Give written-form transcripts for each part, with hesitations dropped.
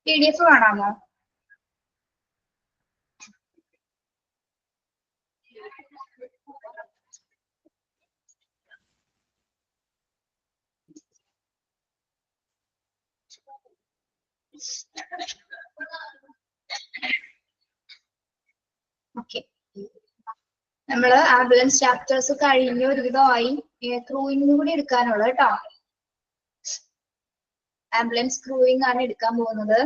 PDF കാണാമോ? Okay, നമ്മള് ambulance chapters കഴിഞ്ഞു ഒരുവിധമായി. ക്രൂയിങ് കൂടി എടുക്കാനുള്ളു കേട്ടോ. ആംബുലൻസ് ക്രൂയിങ് ആണ് എടുക്കാൻ പോകുന്നത്.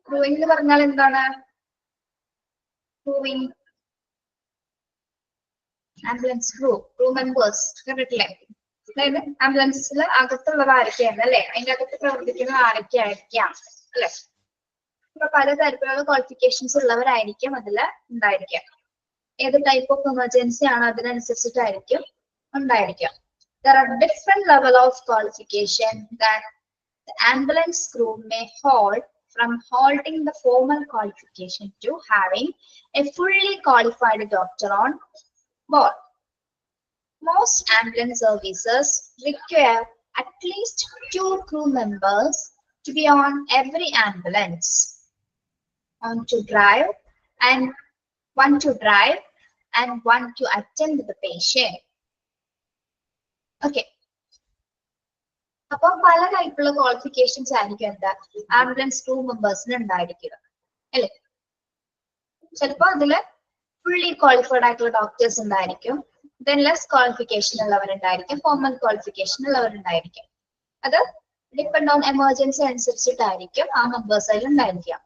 ക്രൂയിങ് എന്ന് പറഞ്ഞാൽ എന്താണ്? ക്രൂയിങ്, ആംബുലൻസ് ക്രൂ മെമ്പേഴ്സ് കേട്ടിട്ടില്ലേ? അതായത് ആംബുലൻസിൽ അകത്തുള്ളത് ആരൊക്കെയാണ് അല്ലെ, അതിന്റെ അകത്ത് പ്രവർത്തിക്കുന്നത് ആരൊക്കെ ആയിരിക്കാം അല്ലെ. ഇപ്പൊ പലതരത്തിലുള്ള ക്വാളിഫിക്കേഷൻസ് ഉള്ളവരായിരിക്കും അതിൽ ഉണ്ടായിരിക്കാം. ഏത് ടൈപ്പ് ഓഫ് എമർജൻസി ആണോ അതിനനുസരിച്ചിട്ടായിരിക്കും ഉണ്ടായിരിക്കാം. There are different level of qualification that the ambulance crew may hold, from holding the formal qualification to having a fully qualified doctor on board. Most ambulance services require at least 2 crew members to be on every ambulance, one to drive and one to attend the patient. Okay. അപ്പോൾ പല ടൈപ്പുള്ള qualifications ആയിരിക്കും എന്താ ambulance crew മെമ്പേഴ്സിന് ഉണ്ടായിരിക്കുക അല്ലെ. ചിലപ്പോൾ അതില് fully qualified ആയിട്ടുള്ള doctors ഉണ്ടായിരിക്കും, ദെൻ ലെസ് ക്വാളിഫിക്കേഷൻ ഉള്ളവരുണ്ടായിരിക്കും, ഫോർമൽ ക്വാളിഫിക്കേഷൻ ഉള്ളവരുണ്ടായിരിക്കും. അത് ഡിപ്പെൻഡ് ഓൺ എമർജൻസി അനുസരിച്ചിട്ടായിരിക്കും ആ മെമ്പേഴ്സ് അതിൽ ഉണ്ടായിരിക്കുക.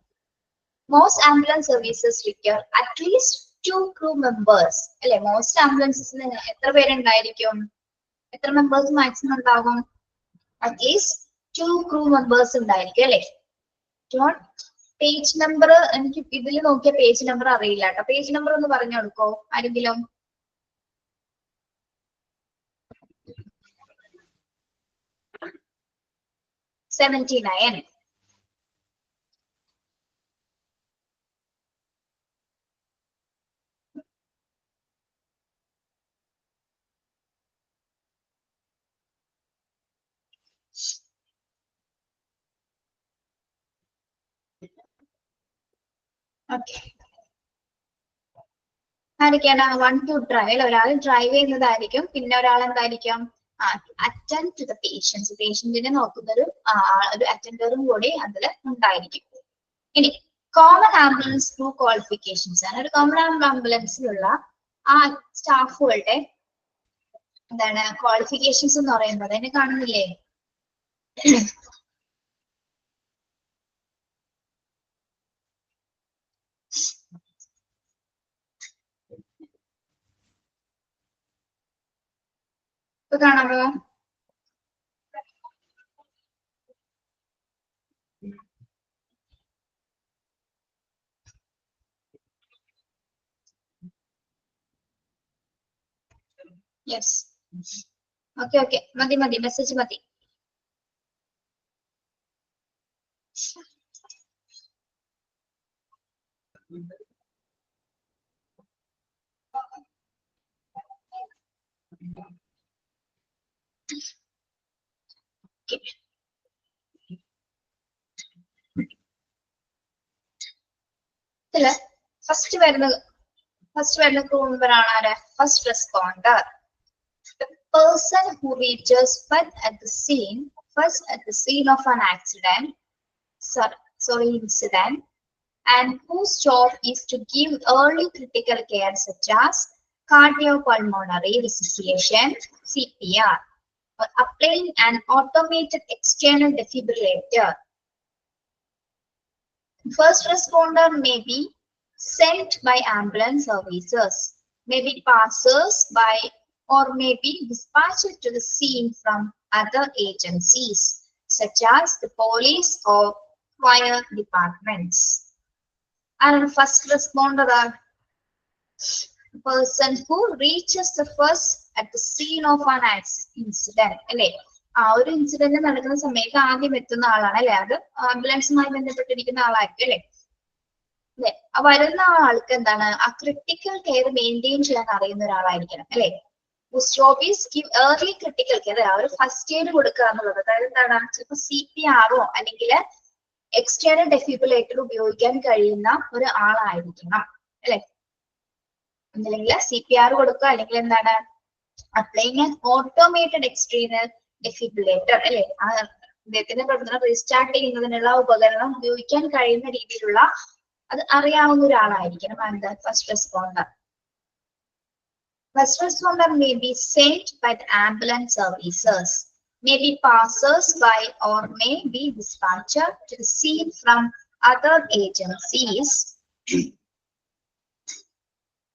Most ambulance services require at least 2 crew members അല്ലെ. മോസ്റ്റ് ആംബുലൻസിന് എത്ര പേരുണ്ടായിരിക്കും? എത്ര മെമ്പേഴ്സ് മാക്സിമം ഉണ്ടാകും? അറ്റ്ലീസ്റ്റ് 2 crew members ഉണ്ടായിരിക്കും അല്ലെ. പേജ് നമ്പർ എനിക്ക് ഇതിൽ നോക്കിയ പേജ് നമ്പർ അറിയില്ല കേട്ടോ. പേജ് നമ്പർ ഒന്ന് പറഞ്ഞു കൊടുക്കോ ആരെങ്കിലും? $79. ഓക്കെ, ആരൊക്കെയാണ്? 1 to drive അല്ലെ. ഒരാൾ ഡ്രൈവ് ചെയ്യുന്നതായിരിക്കും, പിന്നെ ഒരാൾ എന്തായിരിക്കും? അറ്റൻഡ് ടു ദ പേഷ്യൻസ്, പേഷ്യന്റിനെ നോക്കുന്ന ഒരു അറ്റൻഡറും കൂടി അതിൽ ഉണ്ടായിരിക്കും. ഇനി കോമൺ ആംബുലൻസ് ക്രൂ ക്വാളിഫിക്കേഷൻസ് ആണ്. ഒരു കോമൺ ആംബുലൻസിലുള്ള ആ സ്റ്റാഫുകളുടെ എന്താണ് ക്വാളിഫിക്കേഷൻസ് എന്ന് പറയുന്നത്? അതിനെ കാണുന്നില്ലേ? ഇപ്പൊ കാണാമോ? യെസ്, ഓക്കെ, മതി, മെസ്സേജ് മതി. ഇതില് ഫസ്റ്റ് വരുന്ന ക്രൂ മെമ്പർ ആണ് ആര്? First responder. The person who reaches first at the scene of an accident, incident, and whose job is to give early critical care such as cardiopulmonary resuscitation, CPR, or applying an automated external defibrillator. First responder may be sent by ambulance services, may be passers by, or may be dispatched to the scene from other agencies such as the police or fire departments. And first responder are the person who reaches the first at the scene of an incident. അല്ലെ, ആ ഒരു incident നടക്കുന്ന സമയത്ത് ആദ്യം എത്തുന്ന ആളാണ് അല്ലെ. അത് ആംബുലൻസുമായി ബന്ധപ്പെട്ടിരിക്കുന്ന ആളായിരിക്കും അല്ലെ. വരുന്ന ആൾക്ക് എന്താണ്? ആ ക്രിട്ടിക്കൽ കെയർ മെയിൻറ്റെയിൻ ചെയ്യാൻ അറിയുന്ന ഒരാളായിരിക്കണം അല്ലെ. whose job is give early critical care. Our first aid കൊടുക്കുക എന്നുള്ളത്. അതായത് എന്താണ്, ചിലപ്പോൾ CPR അല്ലെങ്കിൽ എക്സ്റ്റേണൽ ഡെഫിബ്രിലേറ്റർ ഉപയോഗിക്കാൻ കഴിയുന്ന ഒരു ആളായിരിക്കണം അല്ലെ. അല്ലെങ്കിൽ CPR കൊടുക്കുക, അല്ലെങ്കിൽ എന്താണ് അപ്ലൈങ് ഓട്ടോമേറ്റഡ് എക്സ്റ്റേണൽ ഡെഫിബ്രിലേറ്റർ അല്ലെ. അദ്ദേഹത്തിന്റെ പ്രവർത്തനം റീസ്റ്റാർട്ട് ചെയ്യുന്നതിനുള്ള ഉപകരണം ഉപയോഗിക്കാൻ കഴിയുന്ന രീതിയിലുള്ള അത് അറിയാവുന്ന ഒരാളായിരിക്കണം എന്താ first responder. First responder may be sent by the ambulance services, may be passers-by, or may be dispatcher to the scene from other agencies.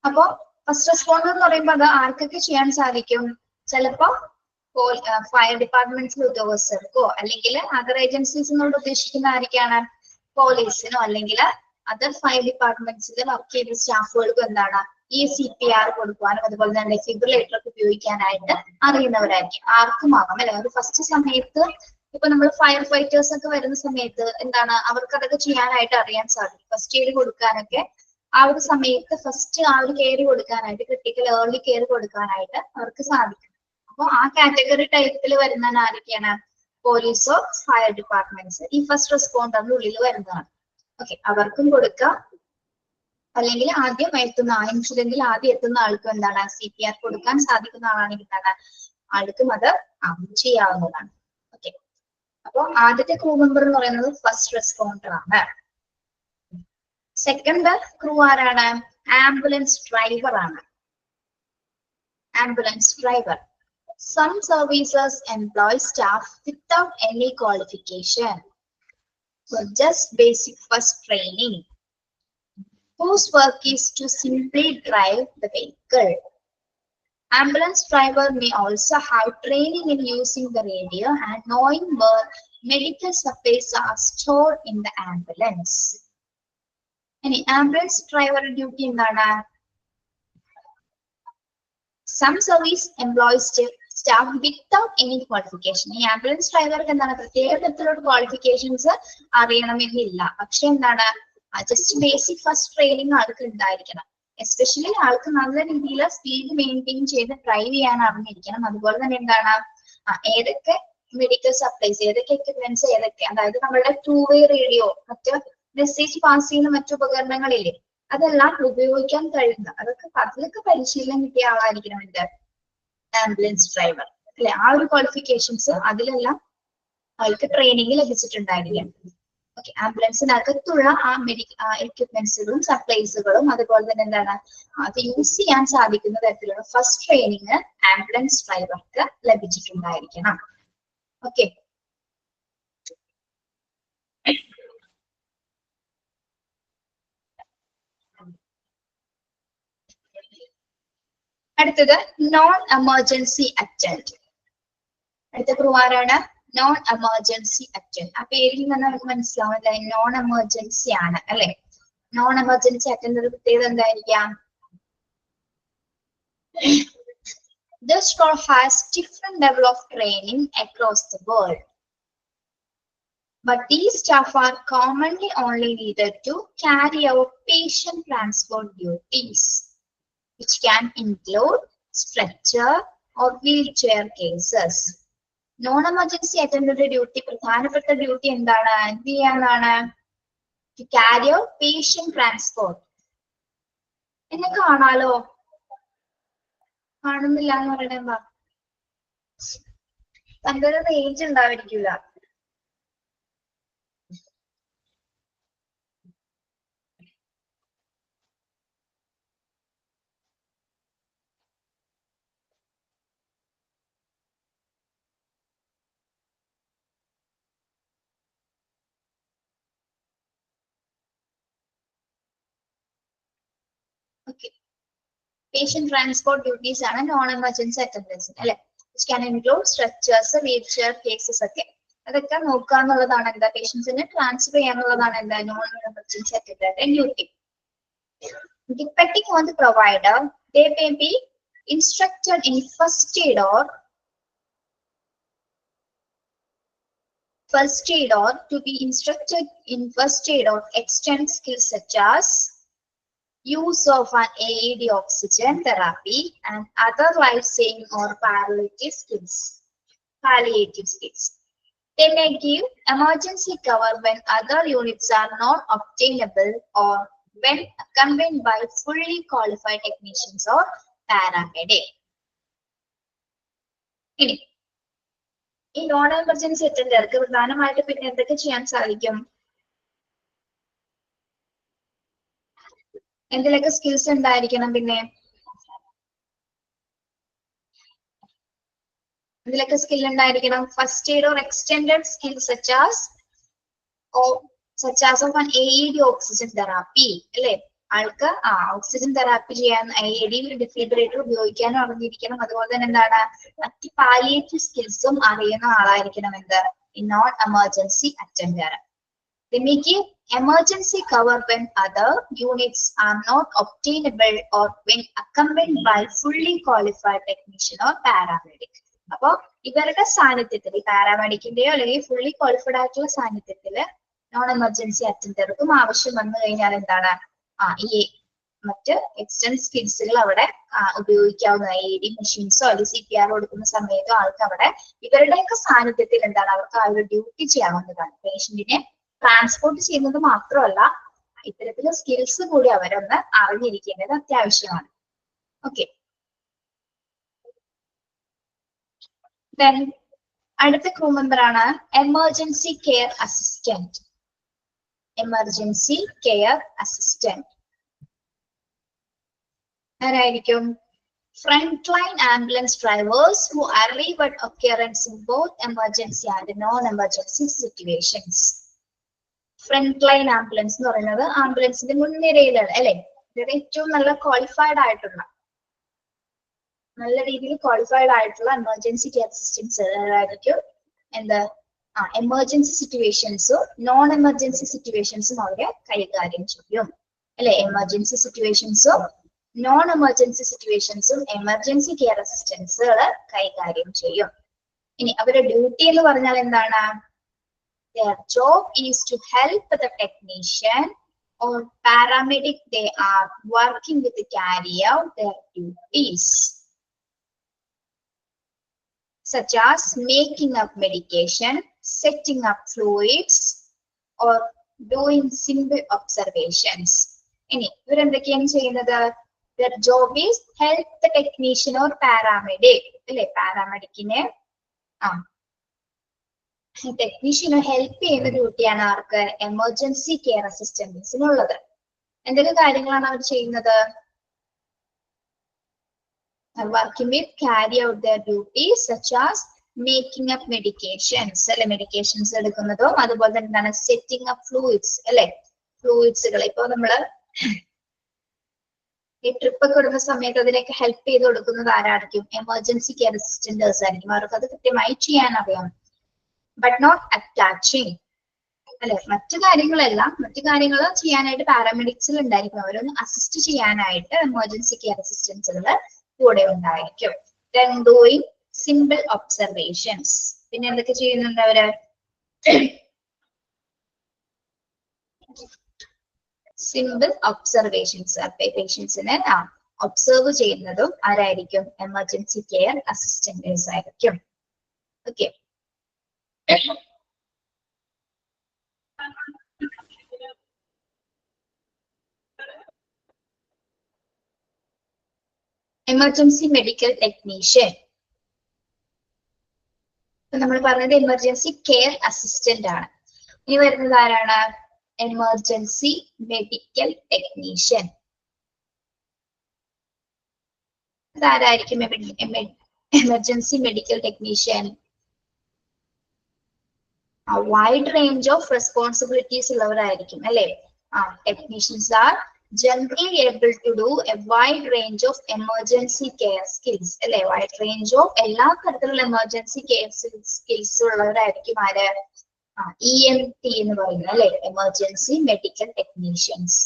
അപ്പോൾ ഫസ്റ്റ് റെസ്പോണ്ടർ എന്ന് പറയുമ്പോൾ അത് ആർക്കൊക്കെ ചെയ്യാൻ സാധിക്കും? ചിലപ്പോ ഫയർ ഡിപ്പാർട്ട്മെന്റ്സിലെ ഉദ്യോഗസ്ഥർക്കോ അല്ലെങ്കിൽ അതർ ഏജൻസീസ് എന്നോട് ഉദ്ദേശിക്കുന്ന ആരൊക്കെയാണ്? പോലീസിനോ അല്ലെങ്കിൽ അതർ ഫയർ ഡിപ്പാർട്ട്മെന്റ്സിൽ വർക്ക് ചെയ്യുന്ന സ്റ്റാഫുകൾക്കും എന്താണ് ഈ CPR കൊടുക്കുവാനും അതുപോലെ തന്നെ ഡെഫിബ്രിലേറ്റർ ഒക്കെ ഉപയോഗിക്കാനായിട്ട് അറിയുന്നവരായിരിക്കും. ആർക്കും ആകാം അല്ലെ. ഒരു ഫസ്റ്റ് സമയത്ത് ഇപ്പൊ നമ്മൾ ഫയർ ഫൈറ്റേഴ്സ് ഒക്കെ വരുന്ന സമയത്ത് എന്താണ് അവർക്ക് അതൊക്കെ ചെയ്യാനായിട്ട് അറിയാൻ സാധിക്കും. ഫസ്റ്റ് എയ്ഡ് കൊടുക്കാനൊക്കെ ആ ഒരു സമയത്ത് ഫസ്റ്റ് ആ ഒരു കെയർ കൊടുക്കാനായിട്ട്, ക്രിട്ടിക്കൽ ഏർലി കെയർ കൊടുക്കാനായിട്ട് അവർക്ക് സാധിക്കും. അപ്പോൾ ആ കാറ്റഗറി ടൈപ്പിൽ വരുന്ന ആരൊക്കെയാണ്? പോലീസോ ഫയർ ഡിപ്പാർട്ട്മെന്റ്സ് ഈ ഫസ്റ്റ് റെസ്പോണ്ടറിന്റെ ഉള്ളിൽ വരുന്നതാണ്. ഓക്കെ, അവർക്കും കൊടുക്കാം. അല്ലെങ്കിൽ ആദ്യം എത്തുന്ന ഇൻസിഡന്റിൽ ആദ്യം എത്തുന്ന ആൾക്കും എന്താണ് CPR കൊടുക്കാൻ സാധിക്കുന്ന ആളാണെങ്കിൽ എന്താണ് ആൾക്കും അത് ചെയ്യാവുന്നതാണ്. ഓക്കെ, അപ്പൊ ആദ്യത്തെ ക്രൂ മെമ്പർ എന്ന് പറയുന്നത് ഫസ്റ്റ് റെസ്പോണ്ടർ ആണ്. സെക്കൻഡ് ക്രൂ ആരാണ്? ആംബുലൻസ് ഡ്രൈവർ ആണ്. Ambulance driver. Some services employ staff without any qualification for just basic first training, whose work is to simply drive the vehicle. Ambulance driver may also have training in using the radio and knowing where medical supplies are stored in the ambulance. Any ambulance driver duty എന്താണ്? Some service employs staff without any qualification. ഈ ambulance ഡ്രൈവർക്ക് എന്താണ് പ്രത്യേക തരത്തിലുള്ള qualifications അറിയണമെന്നില്ല. പക്ഷെ എന്താണ് just basic first training ആൾക്ക് ഉണ്ടായിരിക്കണം. എസ്പെഷ്യലി ആൾക്ക് നല്ല രീതിയിൽ സ്പീഡ് മെയിൻറ്റെയിൻ ചെയ്ത് ഡ്രൈവ് ചെയ്യാൻ അറിഞ്ഞിരിക്കണം. അതുപോലെ തന്നെ എന്താണ് ഏതൊക്കെ മെഡിക്കൽ സപ്ലൈസ്, ഏതൊക്കെ എക്യുപ്മെന്റ്സ്, ഏതൊക്കെ അതായത് നമ്മുടെ 2-way റേഡിയോ, മറ്റ് മെസ്സേജ് പാസ് ചെയ്യുന്ന മറ്റു ഉപകരണങ്ങളില്ലേ അതെല്ലാം ഉപയോഗിക്കാൻ കഴിയുന്ന അതിലൊക്കെ പരിശീലനം കിട്ടിയ ആളായിരിക്കണം എന്റെ ആംബുലൻസ് ഡ്രൈവർ അല്ലെ. ആ ഒരു ക്വാളിഫിക്കേഷൻസ് അതിലെല്ലാം ആൾക്ക് ട്രെയിനിങ് ലഭിച്ചിട്ടുണ്ടായിരിക്കും. ഓക്കെ, ആംബുലൻസിനകത്തുള്ള ആ എക്യുപ്മെന്റ്സുകളും സപ്ലൈസുകളും അതുപോലെ തന്നെ എന്താണ് അത് യൂസ് ചെയ്യാൻ സാധിക്കുന്ന തരത്തിലുള്ള ഫസ്റ്റ് ട്രെയിനിങ് ആംബുലൻസ് ഡ്രൈവർക്ക് ലഭിച്ചിട്ടുണ്ടായിരിക്കണം. ഓക്കെ, അടുത്തത് നോൺ എമർജൻസി അറ്റൻഡ്. അടുത്ത ക്രൂ ആരാണ്? Non emergency attend. ആ പേരിൽ നിന്ന് നമുക്ക് മനസ്സിലാവില്ല നോൺ എമർജൻസി ആണ് അല്ലെ. നോൺ എമർജൻസി അറ്റൻഡ് ഒരു പ്രത്യേകത എന്തായിരിക്കാം? This role has different level of training across the world, but these staff are commonly only needed to carry out patient transport duties, which can include stretcher or wheelchair cases. Non emergency attendant duty, പ്രധാനപ്പെട്ട duty എന്താണ്? എന്ത് ചെയ്യാനാണ്? To carry out patient transport. എന്നെ കാണാലോ? കാണുന്നില്ല എന്ന് പറയണ എന്താ? തന്റെ ഒരു റേഞ്ച് ഉണ്ടാവായിരിക്കില്ല. ഓക്കെ, patient transport duties ആണ് നോൺ എമർജൻസി അറ്റൻഡൻസ് അല്ലെ. which can include stretchers, wheelchair cases ഒക്കെ. അതൊക്കെ നോക്കുക എന്നുള്ളതാണ് എന്താ പേഷ്യൻസിനെ ട്രാൻസ്ഫർ ചെയ്യാന്നുള്ളതാണ് എന്താ non emergency attendant duty. Depending on the provider, they may be instructed in first aid or to be instructed in first aid or extend skills such as use of an AED oxygen therapy, and other life-saving or palliative skills. They may give emergency cover when other units are not obtainable or when accompanied by fully qualified technicians or paramedic. ഇനി ഈ non emergency അറ്റൻഡർക്ക് പ്രധാനമായിട്ട് പിന്നെ എന്തൊക്കെ ചെയ്യാൻ സാധിക്കും? എന്തിലൊക്കെ skills ഉണ്ടായിരിക്കണം? പിന്നെ ഇതിലൊക്കെ സ്കിൽ ഉണ്ടായിരിക്കണം. First aid or extended skills such as of an AED oxygen therapy, അല്ലെ? ആൾക്ക് ഓക്സിജൻ തെറാപ്പി ചെയ്യാൻ AED ഡിഫിബ്രിലേറ്റർ ഉപയോഗിക്കാനും അറിഞ്ഞിരിക്കണം. അതുപോലെ തന്നെ എന്താണ്, മറ്റ് പാലിയേറ്റീവ് സ്കിൽസും അറിയുന്ന ആളായിരിക്കണം എന്ത്, ഈ non emergency attender. They may give emergency cover when other units are not obtainable or when accompanied by fully qualified technician or paramedic. അപ്പൊ ഇവരുടെ സാന്നിധ്യത്തിൽ, പാരാമെഡിക്കിന്റെയോ അല്ലെങ്കിൽ ഫുള്ളി ക്വാളിഫൈഡ് ആയിട്ടുള്ള സാന്നിധ്യത്തിൽ നോൺ എമർജൻസി അറ്റൻഡർക്കും ആവശ്യം വന്നു കഴിഞ്ഞാൽ എന്താണ്, ഈ മറ്റ് എക്സ്റ്റൻഡ് സ്കിൽസുകൾ അവിടെ ഉപയോഗിക്കാവുന്ന AED മെഷീൻസോ അല്ലെങ്കിൽ CPR കൊടുക്കുന്ന സമയത്തോ ആൾക്ക് അവിടെ ഇവരുടെയൊക്കെ സാന്നിധ്യത്തിൽ എന്താണ്, അവർക്ക് ആ ഒരു ഡ്യൂട്ടി ചെയ്യാവുന്നതാണ്. പേഷ്യന്റിനെ ട്രാൻസ്പോർട്ട് ചെയ്യുന്നത് മാത്രമല്ല, ഇത്തരത്തിലുള്ള സ്കിൽസ് കൂടി അവരൊന്ന് അറിഞ്ഞിരിക്കേണ്ടത് അത്യാവശ്യമാണ്. ഓക്കെ, ദെൻ അടുത്ത ക്രൂ മെമ്പർ ആണ് emergency care assistant. Emergency care assistant ആരായിരിക്കും? Front line ambulance drivers who arrive at occurrence in both emergency and non-emergency situations. Front line ambulance എന്ന് പറയുന്നത് ആംബുലൻസിന്റെ മുൻനിരയിലാണ്, അല്ലെ? ഇത് ഏറ്റവും നല്ല ക്വാളിഫൈഡ് ആയിട്ടുള്ള, നല്ല രീതിയിൽ ക്വാളിഫൈഡ് ആയിട്ടുള്ള എമർജൻസി കെയർ അസിസ്റ്റൻസ് ആയിരിക്കും എന്ത്, എമർജൻസി സിറ്റുവേഷൻസും നോൺ എമർജൻസി സിറ്റുവേഷൻസും അവരെ കൈകാര്യം ചെയ്യും, അല്ലെ? എമർജൻസി സിറ്റുവേഷൻസും നോൺ എമർജൻസി സിറ്റുവേഷൻസും എമർജൻസി കെയർ അസിസ്റ്റൻസുകൾ കൈകാര്യം ചെയ്യും. ഇനി അവരുടെ ഡ്യൂട്ടി എന്ന് പറഞ്ഞാൽ എന്താണ്? Their job is to help the technician or paramedic they are working with to carry out their duties, such as making up medication, setting up fluids, or doing simple observations. ഇനി ഇവരെന്തൊക്കെയാണ് ചെയ്യുന്നത്? Their job is help the technician or paramedic, അല്ലെ? പാരാമെഡിക്കിനെ ടെക്നീഷ്യനെ help ചെയ്യുന്ന ഡ്യൂട്ടിയാണ് ആർക്ക്? Emergency care അസിസ്റ്റൻസിനുള്ളത്. എന്തൊക്കെ കാര്യങ്ങളാണ് അവർ ചെയ്യുന്നത്? Working with carry out their duties such as making up medications, അല്ലെ? മെഡിക്കേഷൻസ് എടുക്കുന്നതും അതുപോലെ തന്നെ എന്താണ്, സെറ്റിംഗ് അപ്പ് ഫ്ലൂയിഡ്സ്, അല്ലെ? ഫ്ലൂയിഡ്സുകൾ ഇപ്പൊ നമ്മള് ഈ ട്രിപ്പ് ഒക്കെ ഇടുന്ന സമയത്ത് അതിനൊക്കെ ഹെൽപ്പ് ചെയ്ത് കൊടുക്കുന്നത് ആരായിരിക്കും? എമർജൻസി കെയർ അസിസ്റ്റന്റേഴ്സ് ആയിരിക്കും. അവർക്ക് അത് കൃത്യമായി ചെയ്യാൻ അറിയാം. ബട്ട് നോട്ട് അറ്റാച്ചിങ്, അല്ലെ? മറ്റു കാര്യങ്ങൾ ചെയ്യാനായിട്ട് പാരാമെഡിക്സിൽ ഉണ്ടായിരിക്കും. അവരൊന്ന് അസിസ്റ്റ് ചെയ്യാനായിട്ട് എമർജൻസി കെയർ അസിസ്റ്റൻസുകൾ കൂടെ ഉണ്ടായിരിക്കും. Then doing simple observations. പിന്നെ എന്തൊക്കെ ചെയ്യുന്നുണ്ട് അവര്? സിമ്പിൾ ഒബ്സർവേഷൻസ്, പേഷ്യൻസിനെ ഒബ്സർവ് ചെയ്യുന്നതും ആരായിരിക്കും? എമർജൻസി കെയർ അസിസ്റ്റന്റേഴ്സ് ആയിരിക്കും. Okay, emergency medical technician. നമ്മൾ പറഞ്ഞത് എമർജൻസി കെയർ അസിസ്റ്റന്റ് ആണ്. ഇനി വരുന്നത് ആരാണ്? Emergency medical technician. ഇതാരായിരിക്കും emergency medical technician? Wide range of responsibilities ഉള്ളവരായിരിക്കും, അല്ലെ? Technicians are generally able to do a wide range of emergency care skills, അല്ലെ? വൈഡ് റേഞ്ച് ഓഫ് എല്ലാ തരത്തിലുള്ള എമർജൻസി കെയർ സ്കിൽസ് ഉള്ളവരായിരിക്കും ആര്? EMT എന്ന് പറയുന്നത്, അല്ലെ? Emergency medical technicians.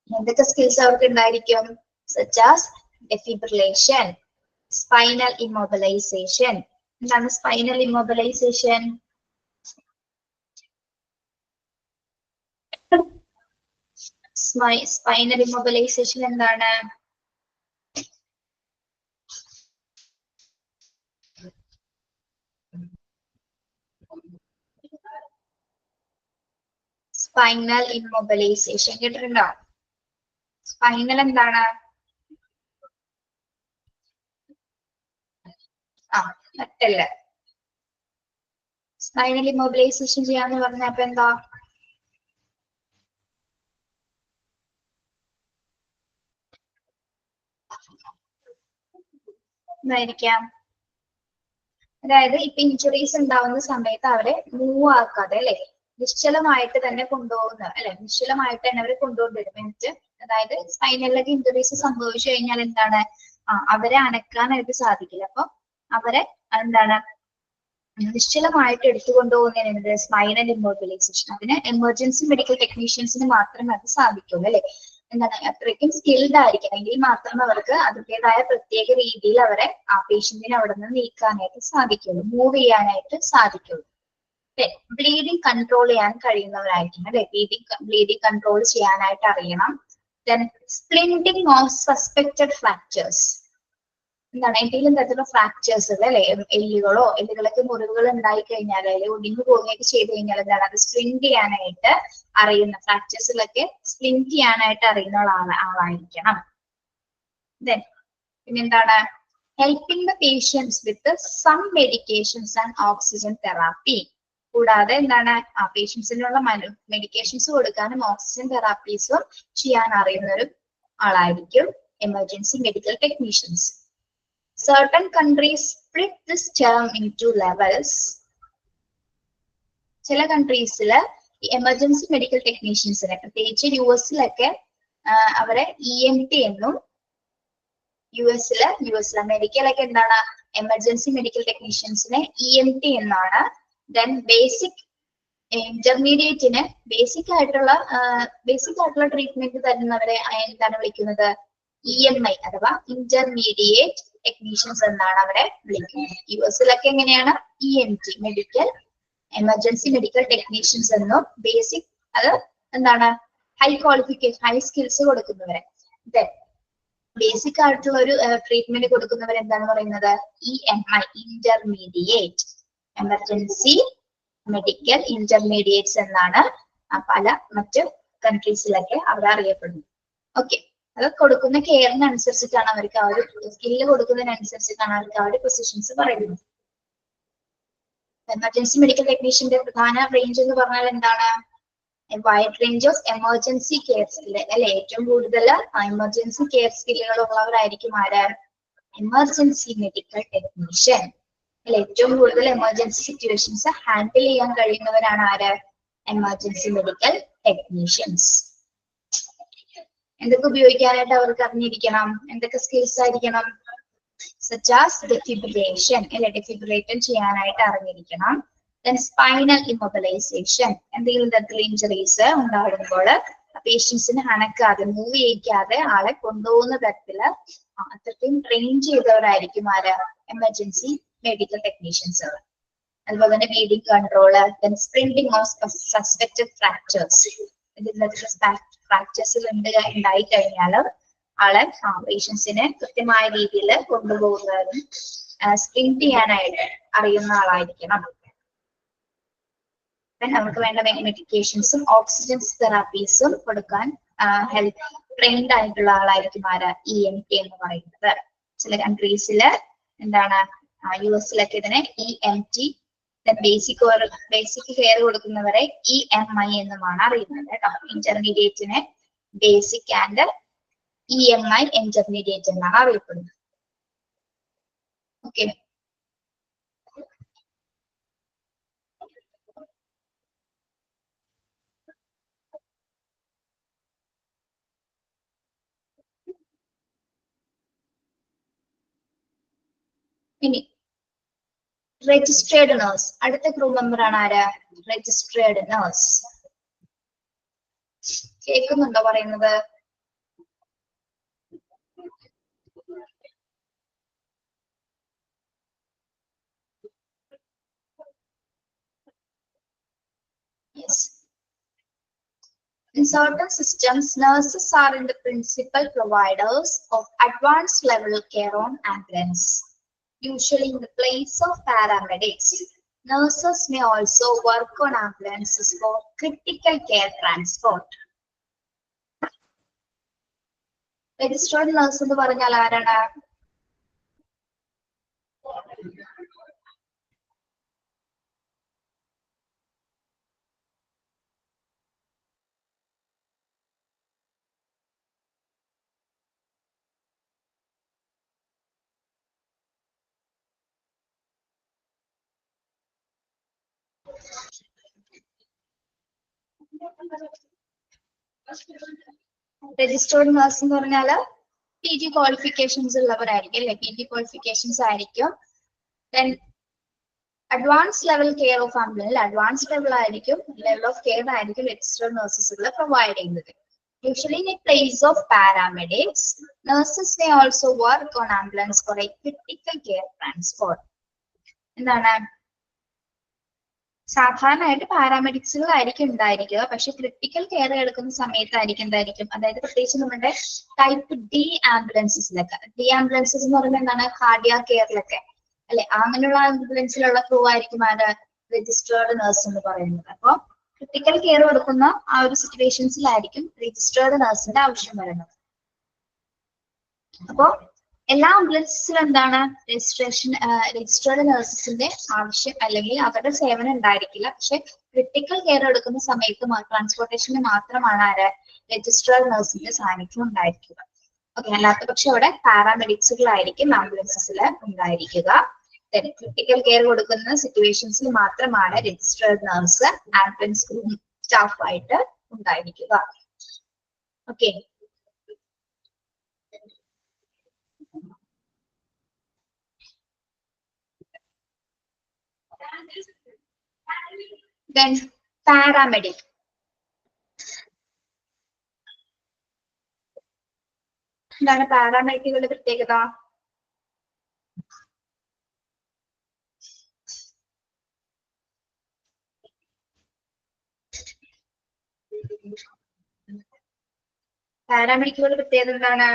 എന്തൊക്കെ സ്കിൽസ് അവർക്ക് ഉണ്ടായിരിക്കും? such as defibrillation, spinal immobilization. എന്താണ് സ്പൈനൽ ഇമ്മൊബിലൈസേഷൻ? സ്പൈനൽ ഇമ്മൊബിലൈസേഷൻ എന്താണ്? സ്പൈനൽ ഇമ്മൊബിലൈസേഷൻ കേട്ടിട്ടുണ്ടോ? സ്പൈനൽ എന്താണ്? നട്ടല്. സ്പൈനൽ ഇമ്മൊബിലൈസേഷൻ ചെയ്യാന്ന് പറഞ്ഞപ്പോ എന്താ? എന്തായിരിക്കാം? അതായത് ഇപ്പൊ ഇഞ്ചുറീസ് ഉണ്ടാവുന്ന സമയത്ത് അവരെ മൂവ് ആക്കാതെ അല്ലെ, നിശ്ചലമായിട്ട് തന്നെ കൊണ്ടുപോകുന്ന അല്ലെ, നിശ്ചലമായിട്ട് തന്നെ അവരെ കൊണ്ടുകൊണ്ടിരും. എന്നിട്ട് അതായത് സ്പൈനലിലൊക്കെ ഇഞ്ചുറീസ് സംഭവിച്ചു കഴിഞ്ഞാൽ എന്താണ്, അവരെ അനക്കാനായിട്ട് സാധിക്കില്ല. അപ്പൊ അവരെ എന്താണ് നിശ്ചലമായിട്ട് എടുത്തുകൊണ്ടുപോകുന്നതിന് സ്പൈനൽ ഇമ്മൊബിലൈസേഷൻ. അതിന് എമർജൻസി മെഡിക്കൽ ടെക്നീഷ്യൻസിന് മാത്രമേ അത് സാധിക്കുള്ളൂ അല്ലെ. എന്താണ് അത്രയ്ക്കും സ്കിൽഡ് ആയിരിക്കണം, എങ്കിൽ മാത്രമേ അവർക്ക് അതിൻ്റെതായ പ്രത്യേക രീതിയിൽ അവരെ ആ പേഷ്യന്റിനെ അവിടെ നിന്ന് നീക്കാനായിട്ട് സാധിക്കുള്ളൂ, മൂവ് ചെയ്യാനായിട്ട് സാധിക്കുള്ളൂ. ബ്ലീഡിങ് കൺട്രോൾ ചെയ്യാൻ കഴിയുന്നവരായിരിക്കണം അല്ലെ, ബ്ലീഡിങ് കൺട്രോൾ ചെയ്യാനായിട്ട് അറിയണം. Then splinting of suspected fractures. എന്താണ് എന്തെങ്കിലും തരത്തിലുള്ള ഫ്രാക്ചേഴ്സ് അല്ലെ, എല്ലുകളൊക്കെ മുറിവുകൾ ഉണ്ടായി കഴിഞ്ഞാൽ അല്ലെങ്കിൽ ഒടിഞ്ഞു പോവുകയൊക്കെ ചെയ്ത് കഴിഞ്ഞാൽ എന്താണ് അത് സ്പ്ലിന്റ് ചെയ്യാനായിട്ട് അറിയുന്ന, ഫ്രാക്ചേഴ്സിലൊക്കെ സ്പ്ലിന്റ് ചെയ്യാനായിട്ട് അറിയുന്ന ആളായിരിക്കണം. ദെൻ പിന്നെന്താണ് helping the patients with some medications and oxygen therapy. കൂടാതെ എന്താണ് ആ പേഷ്യൻസിനുള്ള മെഡിക്കേഷൻസ് കൊടുക്കാനും ഓക്സിജൻ തെറാപ്പീസും ചെയ്യാൻ അറിയുന്ന ഒരു ആളായിരിക്കും emergency medical technicians. Certain countries split this term into levels. ചില കൺട്രീസില് ഈ എമർജൻസി മെഡിക്കൽ ടെക്നീഷ്യൻസിനെ, പ്രത്യേകിച്ച് US-ലൊക്കെ അവരെ EMT എന്നും, അമേരിക്കയിലൊക്കെ എന്താണ് എമർജൻസി മെഡിക്കൽ ടെക്നീഷ്യൻസിനെ EMT എന്നാണ്. ദെൻ ഇന്റർമീഡിയറ്റിന് ബേസിക് ആയിട്ടുള്ള ട്രീറ്റ്മെന്റ് തരുന്നവരെ എന്താണ് വിളിക്കുന്നത്, EMI അഥവാ ഇന്റർമീഡിയറ്റ് ടെക്നീഷ്യൻസ് എന്നാണ് അവരെ വിളിക്കുന്നത്. US-ലൊക്കെ എങ്ങനെയാണ് EMT എമർജൻസി മെഡിക്കൽ ടെക്നീഷ്യൻസ് എന്നും, ബേസിക് അത് എന്താണ് ഹൈ ക്വാളിഫിക്കേഷൻ, ഹൈ സ്കിൽസ് കൊടുക്കുന്നവരെ. ബേസിക് ആയിട്ടുള്ള ഒരു ട്രീറ്റ്മെന്റ് കൊടുക്കുന്നവർ എന്താണെന്ന് പറയുന്നത് EMI intermediate, emergency medical intermediates എന്നാണ് പല മറ്റ് കൺട്രീസിലൊക്കെ അവർ അറിയപ്പെടുന്നത്. ഓക്കെ, അത് കൊടുക്കുന്ന കെയറിനനുസരിച്ചിട്ടാണ് അവർക്ക് ആ ഒരു സ്കില്ല് കൊടുക്കുന്നതിനനുസരിച്ചിട്ടാണ് അവർക്ക് ആ ഒരു പൊസിഷൻസ് പറയുന്നത്. എമർജൻസി മെഡിക്കൽ ടെക്നീഷ്യന്റെ പ്രധാന റേഞ്ച് എന്ന് പറഞ്ഞാൽ എന്താണ്, wide range of emergency care skill അല്ലെ. ഏറ്റവും കൂടുതൽ എമർജൻസി കെയർ സ്കില്ലുകൾ ഉള്ളവരായിരിക്കും ആര്, എമർജൻസി മെഡിക്കൽ ടെക്നീഷ്യൻ അല്ലെ. ഏറ്റവും കൂടുതൽ എമർജൻസി സിറ്റുവേഷൻസ് ഹാൻഡിൽ ചെയ്യാൻ കഴിയുന്നവരാണ് ആര്, എമർജൻസി മെഡിക്കൽ ടെക്നീഷ്യൻസ്. എന്തൊക്കെ ഉപയോഗിക്കാനായിട്ട് അവർക്ക് അറിഞ്ഞിരിക്കണം, എന്തൊക്കെ സ്കിൽസ് ആയിരിക്കണം, സച്ച് ആസ് ഡെഫിബ്രിലേഷൻ അല്ലെ, ഡെഫിബ്രിലേഷൻ ചെയ്യാനായിട്ട് അറിഞ്ഞിരിക്കണം. ദെൻ സ്പൈനൽ ഇമ്മൊബിലൈസേഷൻ, എന്തെങ്കിലും തരത്തിലുള്ള ഇഞ്ചറീസ് ഉണ്ടാകുമ്പോൾ പേഷ്യൻസിനെ അനക്കാതെ, മൂവ് ചെയ്യിക്കാതെ ആളെ കൊണ്ടുപോകുന്ന തരത്തില് അത്രയും ട്രെയിൻ ചെയ്തവരായിരിക്കും ആര്, എമർജൻസി മെഡിക്കൽ ടെക്നീഷ്യൻസ്. അതുപോലെ തന്നെ bleeding control, then splinting of suspected fractures. Fractures ഉണ്ടായി കഴിഞ്ഞാൽ ആളെ പേഷ്യൻസിനെ കൃത്യമായ രീതിയിൽ കൊണ്ടുപോകുന്നതും സ്പ്ലിന്റ് ചെയ്യാനായിട്ട് അറിയുന്ന ആളായിരിക്കണം. നമുക്ക് വേണ്ട മെഡിക്കേഷൻസും ഓക്സിജൻ തെറാപ്പീസും കൊടുക്കാൻ ഹെൽപ്പ് ട്രെയിൻഡ് ആയിട്ടുള്ള ആളായിരിക്കും ആര്, EMT എന്ന് പറയുന്നത്. ചില കൺട്രീസില് എന്താണ് US-ലൊക്കെ ഇതിനെ EMT, ബേസിക് കെയർ കൊടുക്കുന്നവരെ EMI എന്നുമാണ് അറിയുന്നത് കേട്ടോ. ഇന്റർമീഡിയറ്റിനെ ബേസിക് ആൻഡ് EMI ഇന്റർമീഡിയറ്റ് എന്നാണ് അറിയപ്പെടുന്നത്. ഓക്കെ, ഇനി രജിസ്ട്രേഡ് നേഴ്സ്, അടുത്ത ക്രൂ മെമ്പർ ആണ് ആര്, രജിസ്ട്രേഡ് നേഴ്സ്. കേൾക്കുന്നുണ്ടോ പറയുന്നത്? certain systems, nurses are in the principal providers of advanced level care on ambulance, usually in the place of paramedics. Nurses may also work on ambulances for critical care transport. Registered nurse എന്ന് പറഞ്ഞാൽ ആരാണ്? Registered nurse എന്ന് പറഞ്ഞാല് PG qualifications ഉള്ളവരായിരിക്കും അല്ലെ, PG qualifications ആയിരിക്കും. Then advance level care of ambulance, advance level ആയിരിക്കും, level of care ആയിരിക്കും registered നഴ്സസുകൾ provide ചെയ്യുന്നത്. Usually in place of paramedics, nurses may also work on ambulance for a critical care transport. എന്താണ് സാധാരണയായിട്ട് പാരാമെഡിക്സുകളായിരിക്കും ഉണ്ടായിരിക്കുക, പക്ഷെ critical care എടുക്കുന്ന സമയത്തായിരിക്കും എന്തായിരിക്കും, അതായത് പ്രത്യേകിച്ച് നമ്മുടെ ടൈപ്പ് ഡി ആംബുലൻസിലൊക്കെ, ഡി ആംബുലൻസസ് എന്ന് പറയുന്നത് എന്താണ്, കാർഡിയാ കെയറിലൊക്കെ അല്ലെ, അങ്ങനെയുള്ള ആംബുലൻസിലുള്ള ക്രൂ ആയിരിക്കും ആര് രജിസ്റ്റേർഡ് നഴ്സ് എന്ന് പറയുന്നത്. അപ്പോൾ ക്രിട്ടിക്കൽ കെയർ കൊടുക്കുന്ന ആ ഒരു സിറ്റുവേഷൻസിലായിരിക്കും രജിസ്റ്റേർഡ് നഴ്സിന്റെ ആവശ്യം വരുന്നത്. അപ്പോ എല്ലാ ആംബുലൻസിലും എന്താണ് രജിസ്റ്റേർഡ് നഴ്സസിന്റെ ആവശ്യം അല്ലെങ്കിൽ അവരുടെ സേവനം ഉണ്ടായിരിക്കില്ല. പക്ഷെ ക്രിട്ടിക്കൽ കെയർ എടുക്കുന്ന സമയത്ത് ട്രാൻസ്പോർട്ടേഷന് മാത്രമാണ് ആര് രജിസ്റ്റേർഡ് നഴ്സിന്റെ സാന്നിധ്യം ഉണ്ടായിരിക്കുക. ഓക്കെ, അല്ലാത്ത പക്ഷെ അവിടെ പാരാമെഡിക്സുകളായിരിക്കും ആംബുലൻസിൽ ഉണ്ടായിരിക്കുക. ക്രിട്ടിക്കൽ കെയർ കൊടുക്കുന്ന സിറ്റുവേഷൻസിൽ മാത്രമാണ് രജിസ്റ്റേർഡ് നഴ്സ് ആംബുലൻസ് സ്റ്റാഫ് ആയിട്ട് ഉണ്ടായിരിക്കുക. Okay, then paramedic. എന്താണ് പാരാമെഡിക്കുകളുടെ പ്രത്യേകത? പാരാമെഡിക്കുകളുടെ പ്രത്യേകത എന്താണ്?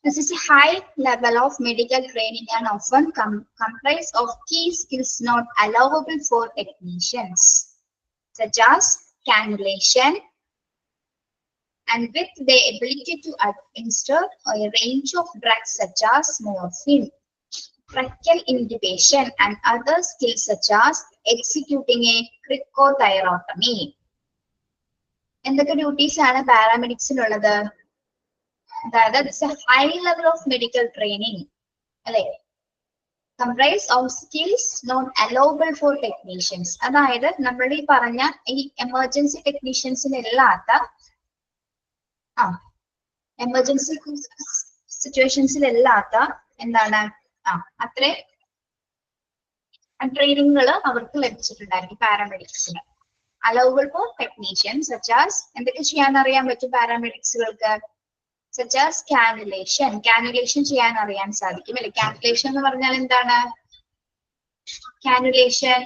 This is a high level of medical training and often comprised of key skills not allowable for technicians, such as cannulation, and with the ability to administer a range of drugs such as morphine, tracheal intubation, and other skills such as executing a cricothyrotomy. എന്തൊക്കെ duties ആണ് പാരാമെഡിക്സിനുള്ളത്? അതായത് it's a high level of medical training അല്ലെ, comprise of skills not allowable for technicians. അതായത് നമ്മൾ ഈ പറഞ്ഞ ഈ എമർജൻസി ടെക്നീഷ്യൻസിനില്ലാത്ത എമർജൻസി സിറ്റുവേഷൻസിലില്ലാത്ത എന്താണ് അത്രേ ട്രെയിനിങ്ങുകൾ അവർക്ക് ലഭിച്ചിട്ടുണ്ടായിരിക്കും പാരാമെഡിക്സിന്. Allowable for technicians such as എന്തൊക്കെ ചെയ്യാൻ അറിയാൻ പറ്റും പാരാമെഡിക്സുകൾക്ക്? സച്ച് ആസ് കാനുലേഷൻ, കാനുലേഷൻ ചെയ്യാൻ അറിയാൻ സാധിക്കും അല്ലെ. കാനുലേഷൻ എന്ന് പറഞ്ഞാൽ എന്താണ്? കാനുലേഷൻ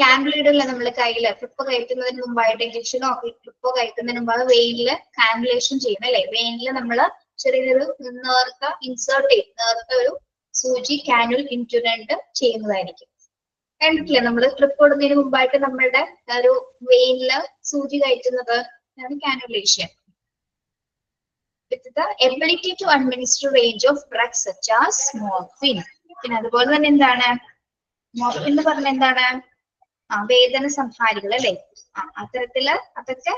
കാനുലയിടല്ല നമ്മൾ കയ്യില് ട്രിപ്പ് കയറ്റുന്നതിന് മുമ്പായിട്ട്, ഇഞ്ചക്ഷനോ ട്രിപ്പോ കയറ്റുന്നതിന് മുമ്പ് വെയിനില് കാനുലേഷൻ ചെയ്യും അല്ലെ. വെയിനില് നമ്മള് ചെറിയൊരു നേർത്ത ഇൻസേർട്ട് ചെയ്യും, നേർത്ത ഒരു സൂചി കാനുൽ ഇൻറ്റുനന്റ് ചെയ്യുന്നതായിരിക്കും. കണ്ടിട്ടില്ലേ നമ്മള് ട്രിപ്പ് ഇടുന്നതിന് മുമ്പായിട്ട് നമ്മളുടെ ഒരു വെയിനില് സൂചി കയറ്റുന്നത് കാനുലേഷൻ. With the ability to administer range of drugs such as morphine. പിന്നെ അതുപോലെ തന്നെ എന്താണ് മോർഫിൻ എന്ന് പറഞ്ഞ എന്താണ്? വേദന സംഹാരികൾ അല്ലെ? അത്തരത്തില് അതൊക്കെ